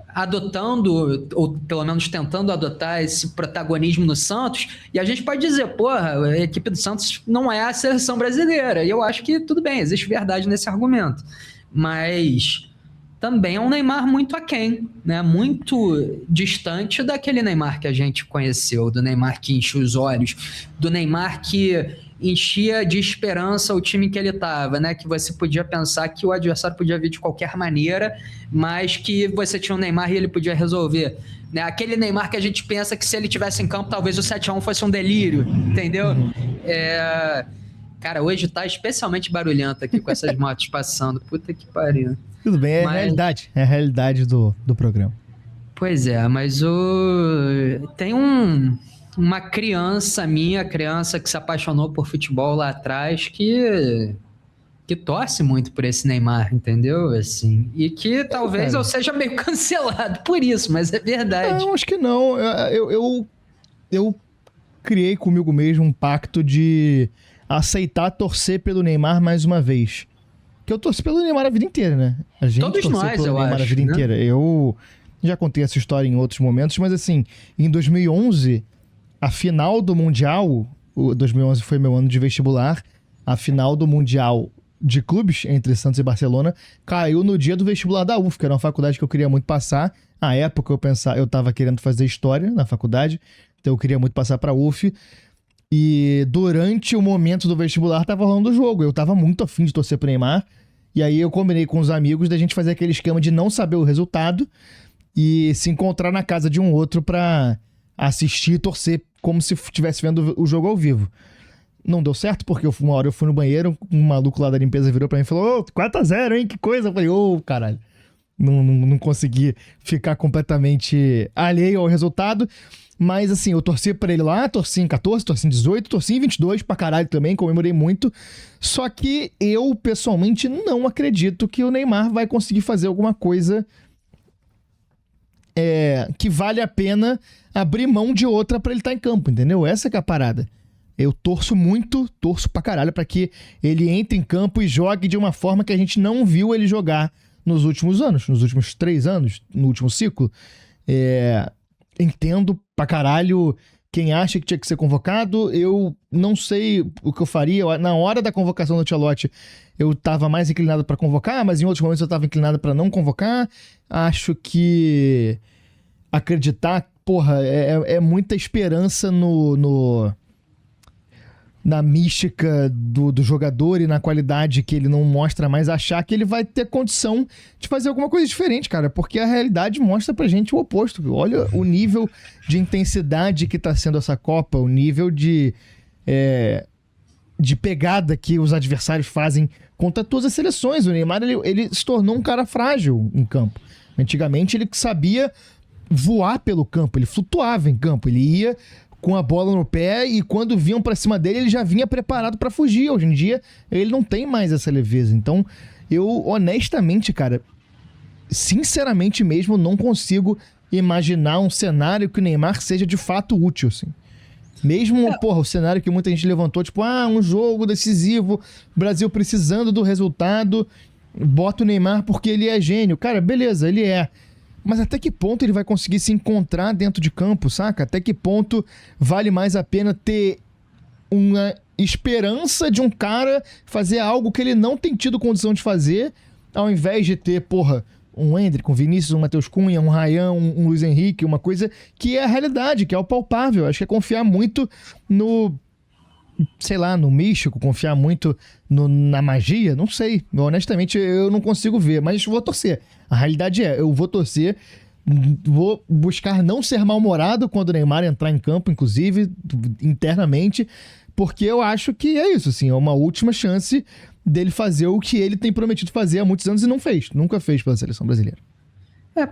adotando, ou pelo menos tentando adotar esse protagonismo no Santos, e a gente pode dizer, porra, a equipe do Santos não é a seleção brasileira, e eu acho que tudo bem, existe verdade nesse argumento, mas também é um Neymar muito aquém, né? Muito distante daquele Neymar que a gente conheceu, do Neymar que enchia os olhos, do Neymar que enchia de esperança o time que ele estava, né? Que você podia pensar que o adversário podia vir de qualquer maneira, mas que você tinha um Neymar e ele podia resolver, né? Aquele Neymar que a gente pensa que se ele tivesse em campo, talvez o 7-1 fosse um delírio, entendeu? Cara, hoje tá especialmente barulhento aqui com essas motos passando. Puta que pariu. Tudo bem, a realidade do programa. Pois é, mas tem uma criança que se apaixonou por futebol lá atrás, que torce muito por esse Neymar, entendeu? Assim, e que talvez eu seja meio cancelado por isso, mas é verdade. Não, acho que não. Eu criei comigo mesmo um pacto de aceitar torcer pelo Neymar mais uma vez. Que eu torci pelo Neymar a vida inteira, né? A gente todos nós, pelo eu Neymar acho, a vida inteira. Eu já contei essa história em outros momentos, mas assim, em 2011, a final do Mundial, 2011 foi meu ano de vestibular, a final do Mundial de clubes entre Santos e Barcelona caiu no dia do vestibular da UF, que era uma faculdade que eu queria muito passar. À época eu tava querendo fazer história na faculdade, então eu queria muito passar pra UF. E durante o momento do vestibular tava rolando o jogo. Eu tava muito afim de torcer pro Neymar. E aí eu combinei com os amigos da gente fazer aquele esquema de não saber o resultado e se encontrar na casa de um outro pra assistir e torcer como se estivesse vendo o jogo ao vivo. Não deu certo, porque uma hora eu fui no banheiro, um maluco lá da limpeza virou pra mim e falou: 4-0, hein? Que coisa. Eu falei: caralho. Não consegui ficar completamente alheio ao resultado. Mas assim, eu torci pra ele lá, torci em 14, torci em 18, torci em 22 pra caralho também, comemorei muito. Só que eu, pessoalmente, não acredito que o Neymar vai conseguir fazer alguma coisa que vale a pena abrir mão de outra pra ele estar em campo, entendeu? Essa que é a parada. Eu torço pra caralho pra que ele entre em campo e jogue de uma forma que a gente não viu ele jogar nos últimos anos, nos últimos 3 anos, no último ciclo. Entendo pra caralho quem acha que tinha que ser convocado. Eu não sei o que eu faria. Na hora da convocação do Ancelotti, eu tava mais inclinado pra convocar, mas em outros momentos eu tava inclinado pra não convocar. Acho que acreditar, porra, é muita esperança no na mística do jogador e na qualidade que ele não mostra mais, achar que ele vai ter condição de fazer alguma coisa diferente, cara, porque a realidade mostra pra gente o oposto. Olha o nível de intensidade que tá sendo essa Copa, o nível de pegada que os adversários fazem contra todas as seleções. O Neymar, ele se tornou um cara frágil em campo. Antigamente ele sabia voar pelo campo, ele flutuava em campo, ele ia com a bola no pé e quando vinham pra cima dele, ele já vinha preparado pra fugir. Hoje em dia, ele não tem mais essa leveza. Então, eu honestamente, cara, sinceramente mesmo, não consigo imaginar um cenário que o Neymar seja de fato útil, assim. Mesmo, o cenário que muita gente levantou, tipo, um jogo decisivo, Brasil precisando do resultado, bota o Neymar porque ele é gênio. Cara, beleza, ele é. Mas até que ponto ele vai conseguir se encontrar dentro de campo, saca? Até que ponto vale mais a pena ter uma esperança de um cara fazer algo que ele não tem tido condição de fazer, ao invés de ter, um Endrick, um Vinícius, um Matheus Cunha, um Ryan, um Luiz Henrique, uma coisa que é a realidade, que é o palpável. Acho que é confiar muito no místico, confiar muito na magia, não sei. Honestamente, eu não consigo ver, mas vou torcer. A realidade eu vou torcer, vou buscar não ser mal-humorado quando o Neymar entrar em campo, inclusive, internamente, porque eu acho que é isso, assim, é uma última chance dele fazer o que ele tem prometido fazer há muitos anos e não fez, nunca fez pela seleção brasileira.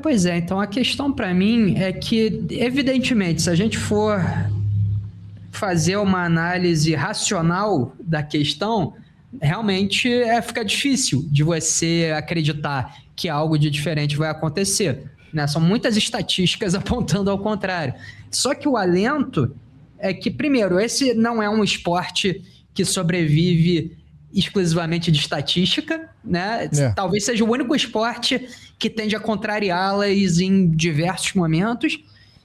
Pois é, então a questão para mim é que, evidentemente, se a gente for fazer uma análise racional da questão, realmente fica difícil de você acreditar que algo de diferente vai acontecer, né? São muitas estatísticas apontando ao contrário. Só que o alento é que, primeiro, esse não é um esporte que sobrevive exclusivamente de estatística, né? Talvez seja o único esporte que tende a contrariá-las em diversos momentos.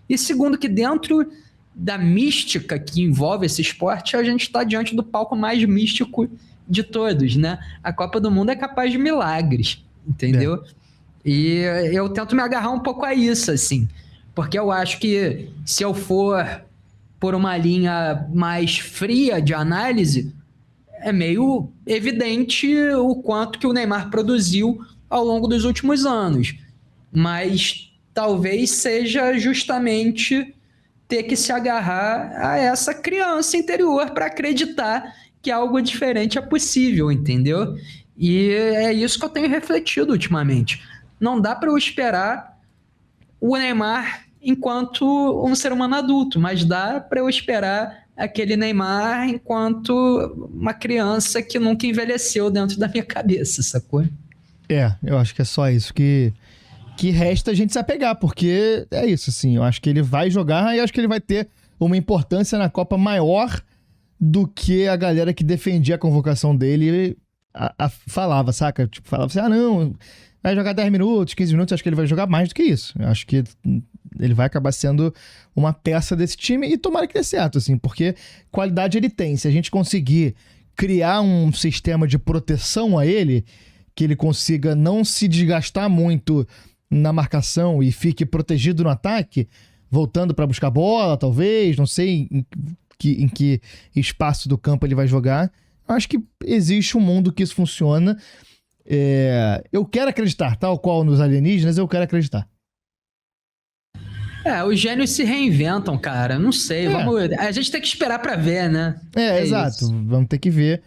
E segundo, que dentro da mística que envolve esse esporte, a gente está diante do palco mais místico de todos, né? A Copa do Mundo é capaz de milagres, entendeu? E eu tento me agarrar um pouco a isso, assim, porque eu acho que se eu for por uma linha mais fria de análise, é meio evidente o quanto que o Neymar produziu ao longo dos últimos anos, mas talvez seja justamente ter que se agarrar a essa criança interior para acreditar que algo diferente é possível, entendeu? E é isso que eu tenho refletido ultimamente. Não dá para eu esperar o Neymar enquanto um ser humano adulto, mas dá para eu esperar aquele Neymar enquanto uma criança que nunca envelheceu dentro da minha cabeça, sacou? Eu acho que é só isso que resta a gente se apegar, porque é isso, assim, eu acho que ele vai jogar e acho que ele vai ter uma importância na Copa maior do que a galera que defendia a convocação dele falava, saca? Tipo, falava assim, não, vai jogar 10 minutos, 15 minutos, acho que ele vai jogar mais do que isso. Eu acho que ele vai acabar sendo uma peça desse time e tomara que dê certo, assim, porque qualidade ele tem. Se a gente conseguir criar um sistema de proteção a ele, que ele consiga não se desgastar muito na marcação e fique protegido no ataque, voltando para buscar bola, talvez, não sei em que espaço do campo ele vai jogar. Acho que existe um mundo que isso funciona. Eu quero acreditar, tal qual nos alienígenas, eu quero acreditar. Os gênios se reinventam, cara. Não sei, a gente tem que esperar pra ver, né? Exato, isso. Vamos ter que ver.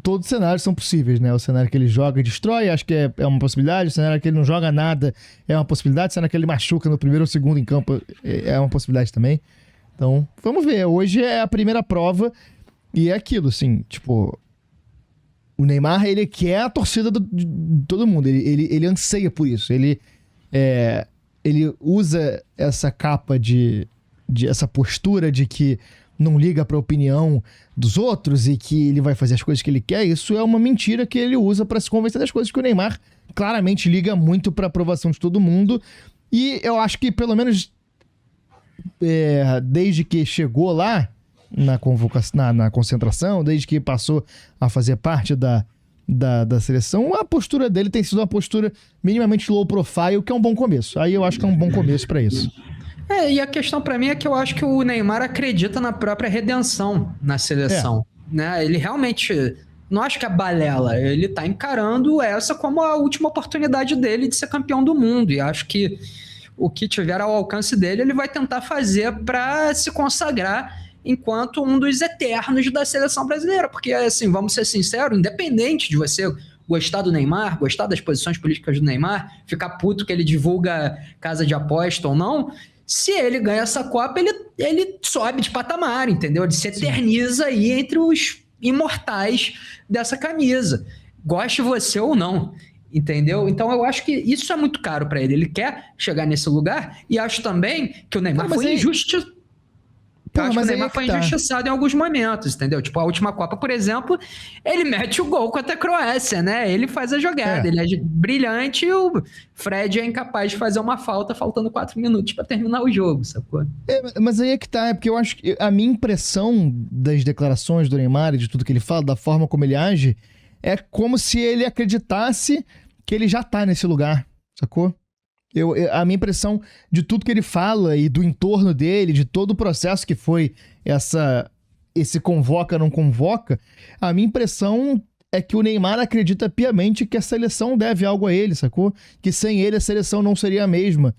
Todos os cenários são possíveis, né? O cenário que ele joga e destrói, acho que é uma possibilidade. O cenário que ele não joga nada é uma possibilidade. O cenário que ele machuca no primeiro ou segundo em campo é uma possibilidade também. Então, vamos ver. Hoje é a primeira prova e é aquilo, assim, tipo... O Neymar, ele quer a torcida de todo mundo. Ele anseia por isso. Ele usa essa capa de essa postura de que não liga pra opinião dos outros e que ele vai fazer as coisas que ele quer. Isso é uma mentira que ele usa pra se convencer das coisas, que o Neymar claramente liga muito pra aprovação de todo mundo. E eu acho que, pelo menos, desde que chegou lá na convocação, na concentração, desde que passou a fazer parte da seleção, a postura dele tem sido uma postura minimamente low profile, que é um bom começo. Aí eu acho que é um bom começo pra isso. E a questão pra mim é que eu acho que o Neymar acredita na própria redenção na seleção, né? Ele realmente não acho que é balela, ele tá encarando essa como a última oportunidade dele de ser campeão do mundo, e acho que o que tiver ao alcance dele, ele vai tentar fazer para se consagrar enquanto um dos eternos da seleção brasileira, porque assim, vamos ser sinceros, independente de você gostar do Neymar, gostar das posições políticas do Neymar, ficar puto que ele divulga casa de aposta ou não, se ele ganha essa Copa, ele sobe de patamar, entendeu? Ele se eterniza aí entre os imortais dessa camisa. Goste você ou não, entendeu? Então eu acho que isso é muito caro para ele. Ele quer chegar nesse lugar e acho também que o Neymar foi injustiçado. Eu acho que o Neymar foi injustiçado em alguns momentos, entendeu? Tipo, a última Copa, por exemplo, ele mete o gol contra a Croácia, né? Ele faz a jogada, ele é brilhante e o Fred é incapaz de fazer uma falta faltando 4 minutos para terminar o jogo, sacou? Mas aí é que tá, é porque eu acho que a minha impressão das declarações do Neymar e de tudo que ele fala, da forma como ele age, é como se ele acreditasse que ele já tá nesse lugar, sacou? A minha impressão de tudo que ele fala e do entorno dele, de todo o processo que foi esse convoca, não convoca, a minha impressão é que o Neymar acredita piamente que a seleção deve algo a ele, sacou? Que sem ele a seleção não seria a mesma.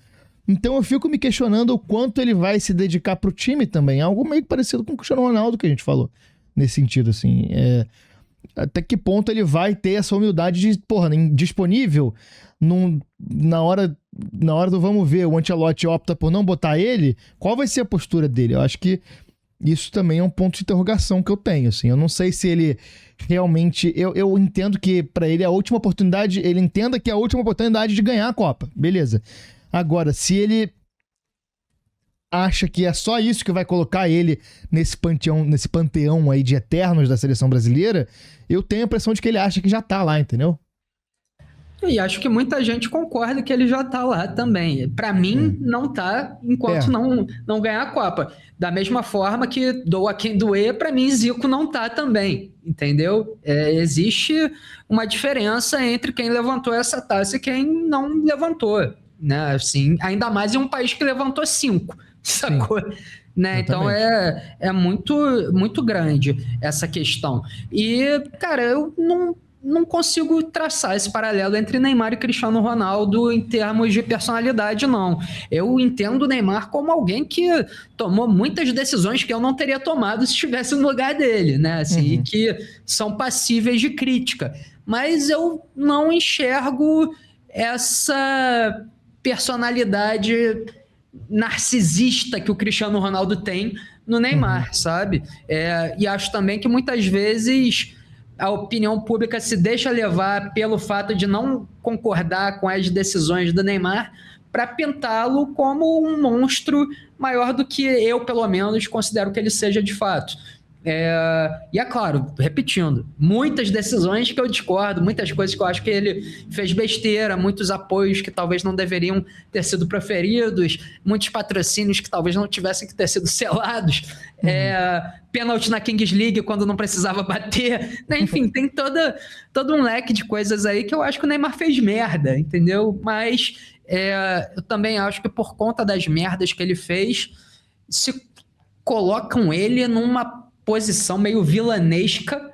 Então eu fico me questionando o quanto ele vai se dedicar pro time também. Algo meio parecido com o Cristiano Ronaldo que a gente falou, nesse sentido, assim. Até que ponto ele vai ter essa humildade de, disponível na hora do vamos ver, o Ancelotti opta por não botar ele, qual vai ser a postura dele? Eu acho que isso também é um ponto de interrogação que eu tenho, assim. Eu não sei se ele realmente... Eu entendo que pra ele a última oportunidade, ele entenda que é a última oportunidade de ganhar a Copa, beleza. Agora, se ele acha que é só isso que vai colocar ele nesse panteão aí de eternos da seleção brasileira, eu tenho a impressão de que ele acha que já tá lá, entendeu? E acho que muita gente concorda que ele já tá lá também. Para mim, não tá enquanto não ganhar a Copa. Da mesma forma que doa quem doer, para mim, Zico não tá também, entendeu? Existe uma diferença entre quem levantou essa taça e quem não levantou, né? Assim, ainda mais em um país que levantou 5, sacou? Né? Então é muito, muito grande essa questão. E, cara, eu não consigo traçar esse paralelo entre Neymar e Cristiano Ronaldo em termos de personalidade, não. Eu entendo o Neymar como alguém que tomou muitas decisões que eu não teria tomado se estivesse no lugar dele, né? Assim, e que são passíveis de crítica. Mas eu não enxergo essa personalidade narcisista que o Cristiano Ronaldo tem no Neymar, sabe? E acho também que muitas vezes a opinião pública se deixa levar pelo fato de não concordar com as decisões do Neymar para pintá-lo como um monstro maior do que eu, pelo menos, considero que ele seja de fato. E é claro, repetindo, muitas decisões que eu discordo, muitas coisas que eu acho que ele fez besteira, muitos apoios que talvez não deveriam ter sido proferidos, muitos patrocínios que talvez não tivessem que ter sido selados, pênalti na Kings League quando não precisava bater, né? Enfim, tem todo um leque de coisas aí que eu acho que o Neymar fez merda, entendeu? Mas eu também acho que por conta das merdas que ele fez, se colocam ele numa posição meio vilanesca,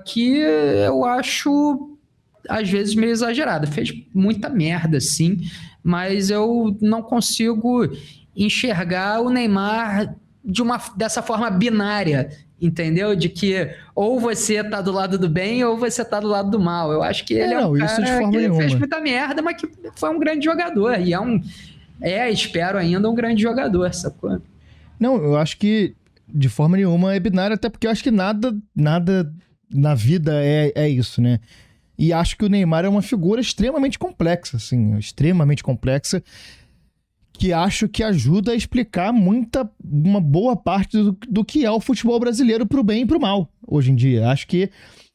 que eu acho às vezes meio exagerada. Fez muita merda, sim, mas eu não consigo enxergar o Neymar dessa forma binária, entendeu? De que ou você tá do lado do bem ou você tá do lado do mal. Eu acho que ele é um cara que fez muita merda, mas que foi um grande jogador. E espero ainda, um grande jogador, sacou? Não, eu acho que de forma nenhuma é binário, até porque eu acho que nada na vida é isso, né? E acho que o Neymar é uma figura extremamente complexa, assim, extremamente complexa, que acho que ajuda a explicar uma boa parte do que é o futebol brasileiro pro bem e pro mal, hoje em dia. Acho que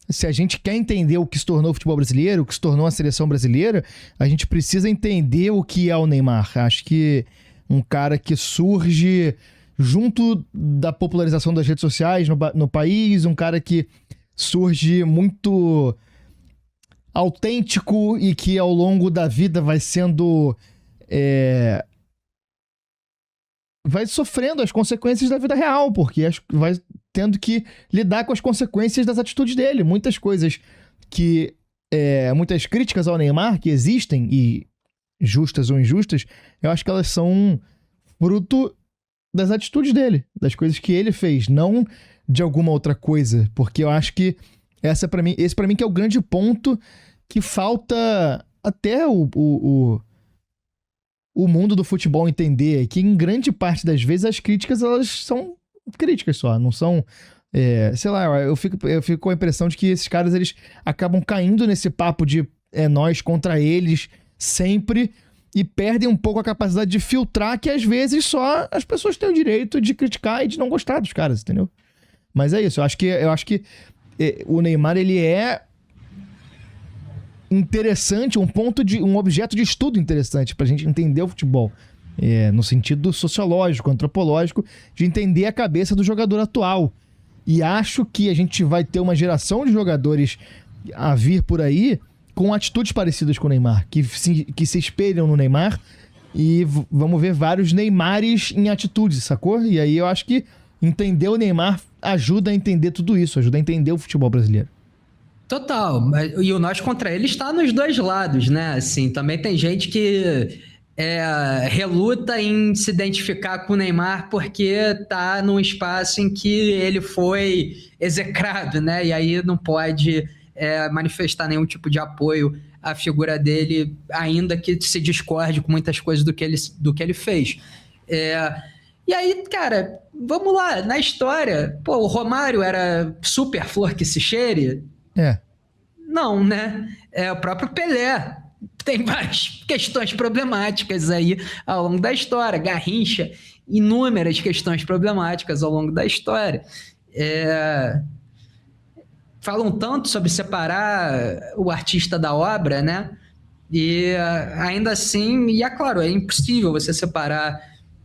se a gente quer entender o que se tornou o futebol brasileiro, o que se tornou a seleção brasileira, a gente precisa entender o que é o Neymar. Acho que um cara que surge junto da popularização das redes sociais no país, um cara que surge muito autêntico e que ao longo da vida vai sendo vai sofrendo as consequências da vida real, porque vai tendo que lidar com as consequências das atitudes dele. Muitas coisas que... muitas críticas ao Neymar que existem, e justas ou injustas, eu acho que elas são fruto das atitudes dele, das coisas que ele fez, não de alguma outra coisa, porque eu acho que esse para mim que é o grande ponto que falta até o mundo do futebol entender, que em grande parte das vezes as críticas, elas são críticas só, não são... sei lá, eu fico com a impressão de que esses caras, eles acabam caindo nesse papo de nós contra eles sempre, e perdem um pouco a capacidade de filtrar que às vezes só as pessoas têm o direito de criticar e de não gostar dos caras, entendeu? Mas é isso, eu acho que o Neymar, ele é interessante, um objeto de estudo interessante pra gente entender o futebol. No sentido sociológico, antropológico, de entender a cabeça do jogador atual. E acho que a gente vai ter uma geração de jogadores a vir por aí com atitudes parecidas com o Neymar, que se espelham no Neymar, e vamos ver vários Neymares em atitudes, sacou? E aí eu acho que entender o Neymar ajuda a entender tudo isso, ajuda a entender o futebol brasileiro. Total, e o nós contra ele está nos dois lados, né? Assim, também tem gente que reluta em se identificar com o Neymar porque tá num espaço em que ele foi execrado, né? E aí não pode manifestar nenhum tipo de apoio à figura dele, ainda que se discorde com muitas coisas do que ele fez. E aí, cara, vamos lá, na história, pô, o Romário era super flor que se cheire? Não, né? O próprio Pelé tem várias questões problemáticas aí ao longo da história. Garrincha, inúmeras questões problemáticas ao longo da história. Falam tanto sobre separar o artista da obra, né? E ainda assim, e é claro, é impossível você separar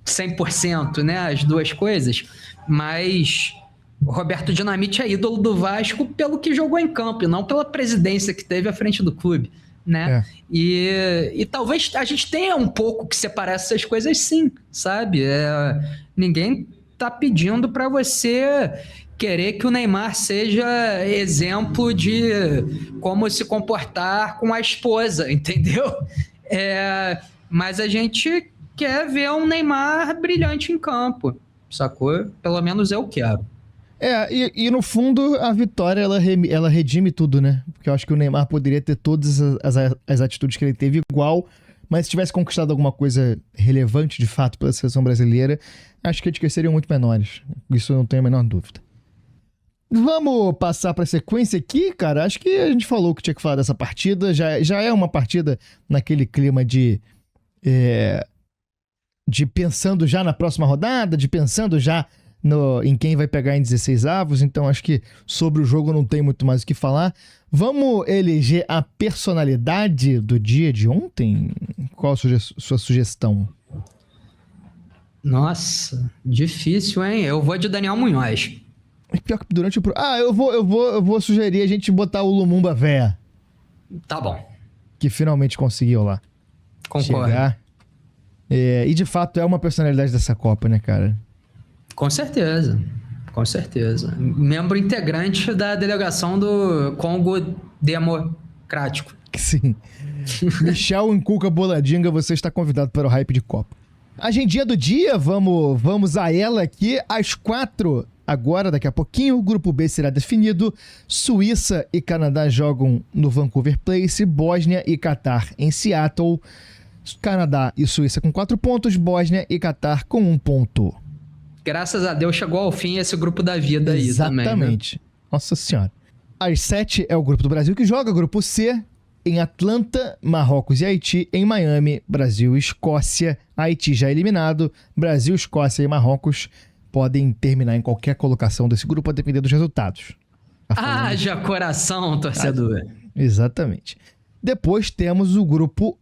100%, né, as duas coisas, mas o Roberto Dinamite é ídolo do Vasco pelo que jogou em campo, e não pela presidência que teve à frente do clube, né? E talvez a gente tenha um pouco que separar essas coisas, sim, sabe? Ninguém tá pedindo para você querer que o Neymar seja exemplo de como se comportar com a esposa, entendeu? Mas a gente quer ver um Neymar brilhante em campo, sacou? Pelo menos eu quero. E no fundo a vitória ela redime tudo, né? Porque eu acho que o Neymar poderia ter todas as atitudes que ele teve igual, mas se tivesse conquistado alguma coisa relevante de fato pela seleção brasileira, acho que as críticas seriam muito menores. Isso eu não tenho a menor dúvida. Vamos passar para a sequência aqui, cara. Acho que a gente falou que tinha que falar dessa partida. Já é uma partida naquele clima de pensando já na próxima rodada, de pensando já em quem vai pegar em 16 avos. Então acho que sobre o jogo não tem muito mais o que falar. Vamos eleger a personalidade do dia de ontem? Qual a sua sugestão? Nossa, difícil, hein? Eu vou de Daniel Munhoz. Pior que durante o... eu vou sugerir a gente botar o Lumumba Véia. Tá bom. Que finalmente conseguiu lá. Concordo. Chegar. E de fato é uma personalidade dessa Copa, né, cara? Com certeza. Com certeza. Membro integrante da delegação do Congo Democrático. Sim. Michel Nkuka Boladinga, você está convidado para o Hype de Copa. Agendinha do dia, vamos a ela aqui às 4. Agora, daqui a pouquinho, o grupo B será definido. Suíça e Canadá jogam no Vancouver Place, Bósnia e Catar em Seattle. Canadá e Suíça com 4 pontos, Bósnia e Catar com 1 ponto. Graças a Deus chegou ao fim esse grupo da vida aí também. Exatamente. Né? Nossa Senhora. Às 7 é o grupo do Brasil que joga, grupo C, em Atlanta, Marrocos e Haiti. Em Miami, Brasil e Escócia. Haiti já eliminado. Brasil, Escócia e Marrocos podem terminar em qualquer colocação desse grupo a depender dos resultados. Haja coração, torcedor. Exatamente. Depois temos o grupo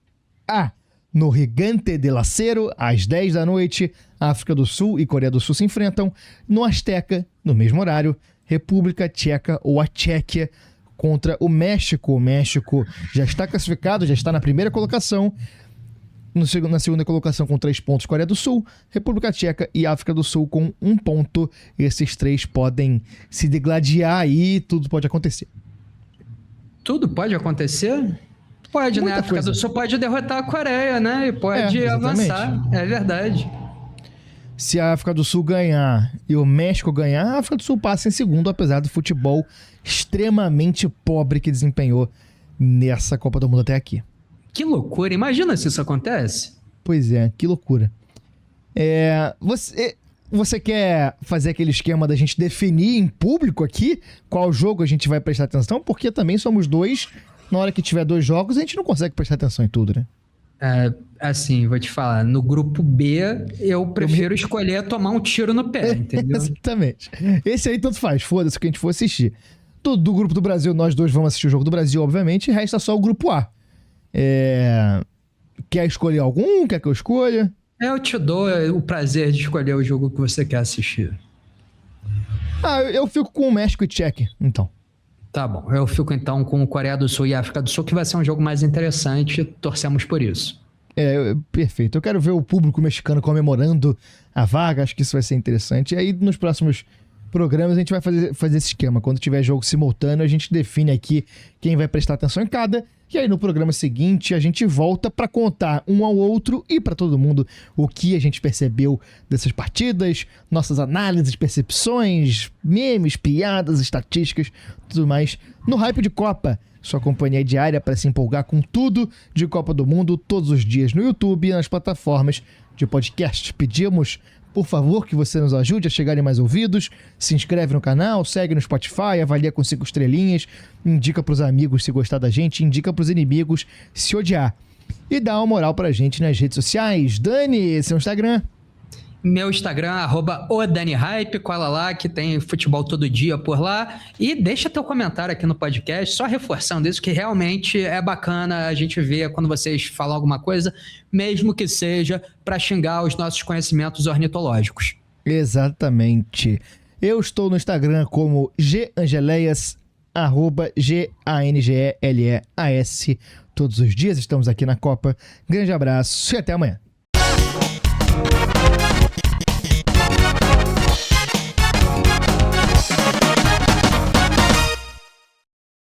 A. No Gigante del Acero, às 10 da noite, África do Sul e Coreia do Sul se enfrentam. No Azteca, no mesmo horário, República Tcheca ou a Tchequia contra o México. O México já está classificado, já está na primeira colocação. Na segunda colocação com 3 pontos, Coreia do Sul, República Tcheca e África do Sul com 1 ponto. Esses 3 podem se degladiar aí, tudo pode acontecer. Tudo pode acontecer? Pode, né? A África do Sul pode derrotar a Coreia, né? E pode avançar. É verdade. Se a África do Sul ganhar e o México ganhar, a África do Sul passa em segundo, apesar do futebol extremamente pobre que desempenhou nessa Copa do Mundo até aqui. Que loucura, imagina se isso acontece. Pois é, que loucura. Você quer fazer aquele esquema da gente definir em público aqui qual jogo a gente vai prestar atenção? Porque também somos 2, na hora que tiver 2 jogos a gente não consegue prestar atenção em tudo, né? Assim, vou te falar, no grupo B eu prefiro escolher tomar um tiro no pé, entendeu? Exatamente. Esse aí tanto faz, foda-se o que a gente for assistir. Do grupo do Brasil, nós 2 vamos assistir o jogo do Brasil, obviamente, e resta só o grupo A. Quer escolher algum? Quer que eu escolha? Eu te dou o prazer de escolher o jogo que você quer assistir. Eu fico com o México e Tchequia, então. Tá bom, eu fico então com Coreia do Sul e África do Sul, que vai ser um jogo mais interessante, torcemos por isso. Perfeito. Eu quero ver o público mexicano comemorando a vaga, acho que isso vai ser interessante. E aí, nos próximos programas, a gente vai fazer esse esquema. Quando tiver jogo simultâneo, a gente define aqui quem vai prestar atenção em cada. E aí, no programa seguinte, a gente volta para contar um ao outro e para todo mundo o que a gente percebeu dessas partidas, nossas análises, percepções, memes, piadas, estatísticas, tudo mais no Hype de Copa. Sua companhia diária para se empolgar com tudo de Copa do Mundo todos os dias no YouTube e nas plataformas de podcast. Pedimos, por favor, que você nos ajude a chegar em mais ouvidos. Se inscreve no canal, segue no Spotify, avalia com 5 estrelinhas, indica pros amigos se gostar da gente, indica pros inimigos se odiar. E dá uma moral pra gente nas redes sociais. Dani, seu Instagram? Meu Instagram, @ODaniHype, cola lá que tem futebol todo dia por lá. E deixa teu comentário aqui no podcast, só reforçando isso, que realmente é bacana a gente ver quando vocês falam alguma coisa, mesmo que seja para xingar os nossos conhecimentos ornitológicos. Exatamente. Eu estou no Instagram como Gangeleias, @GANGELEAS. Todos os dias estamos aqui na Copa. Grande abraço e até amanhã.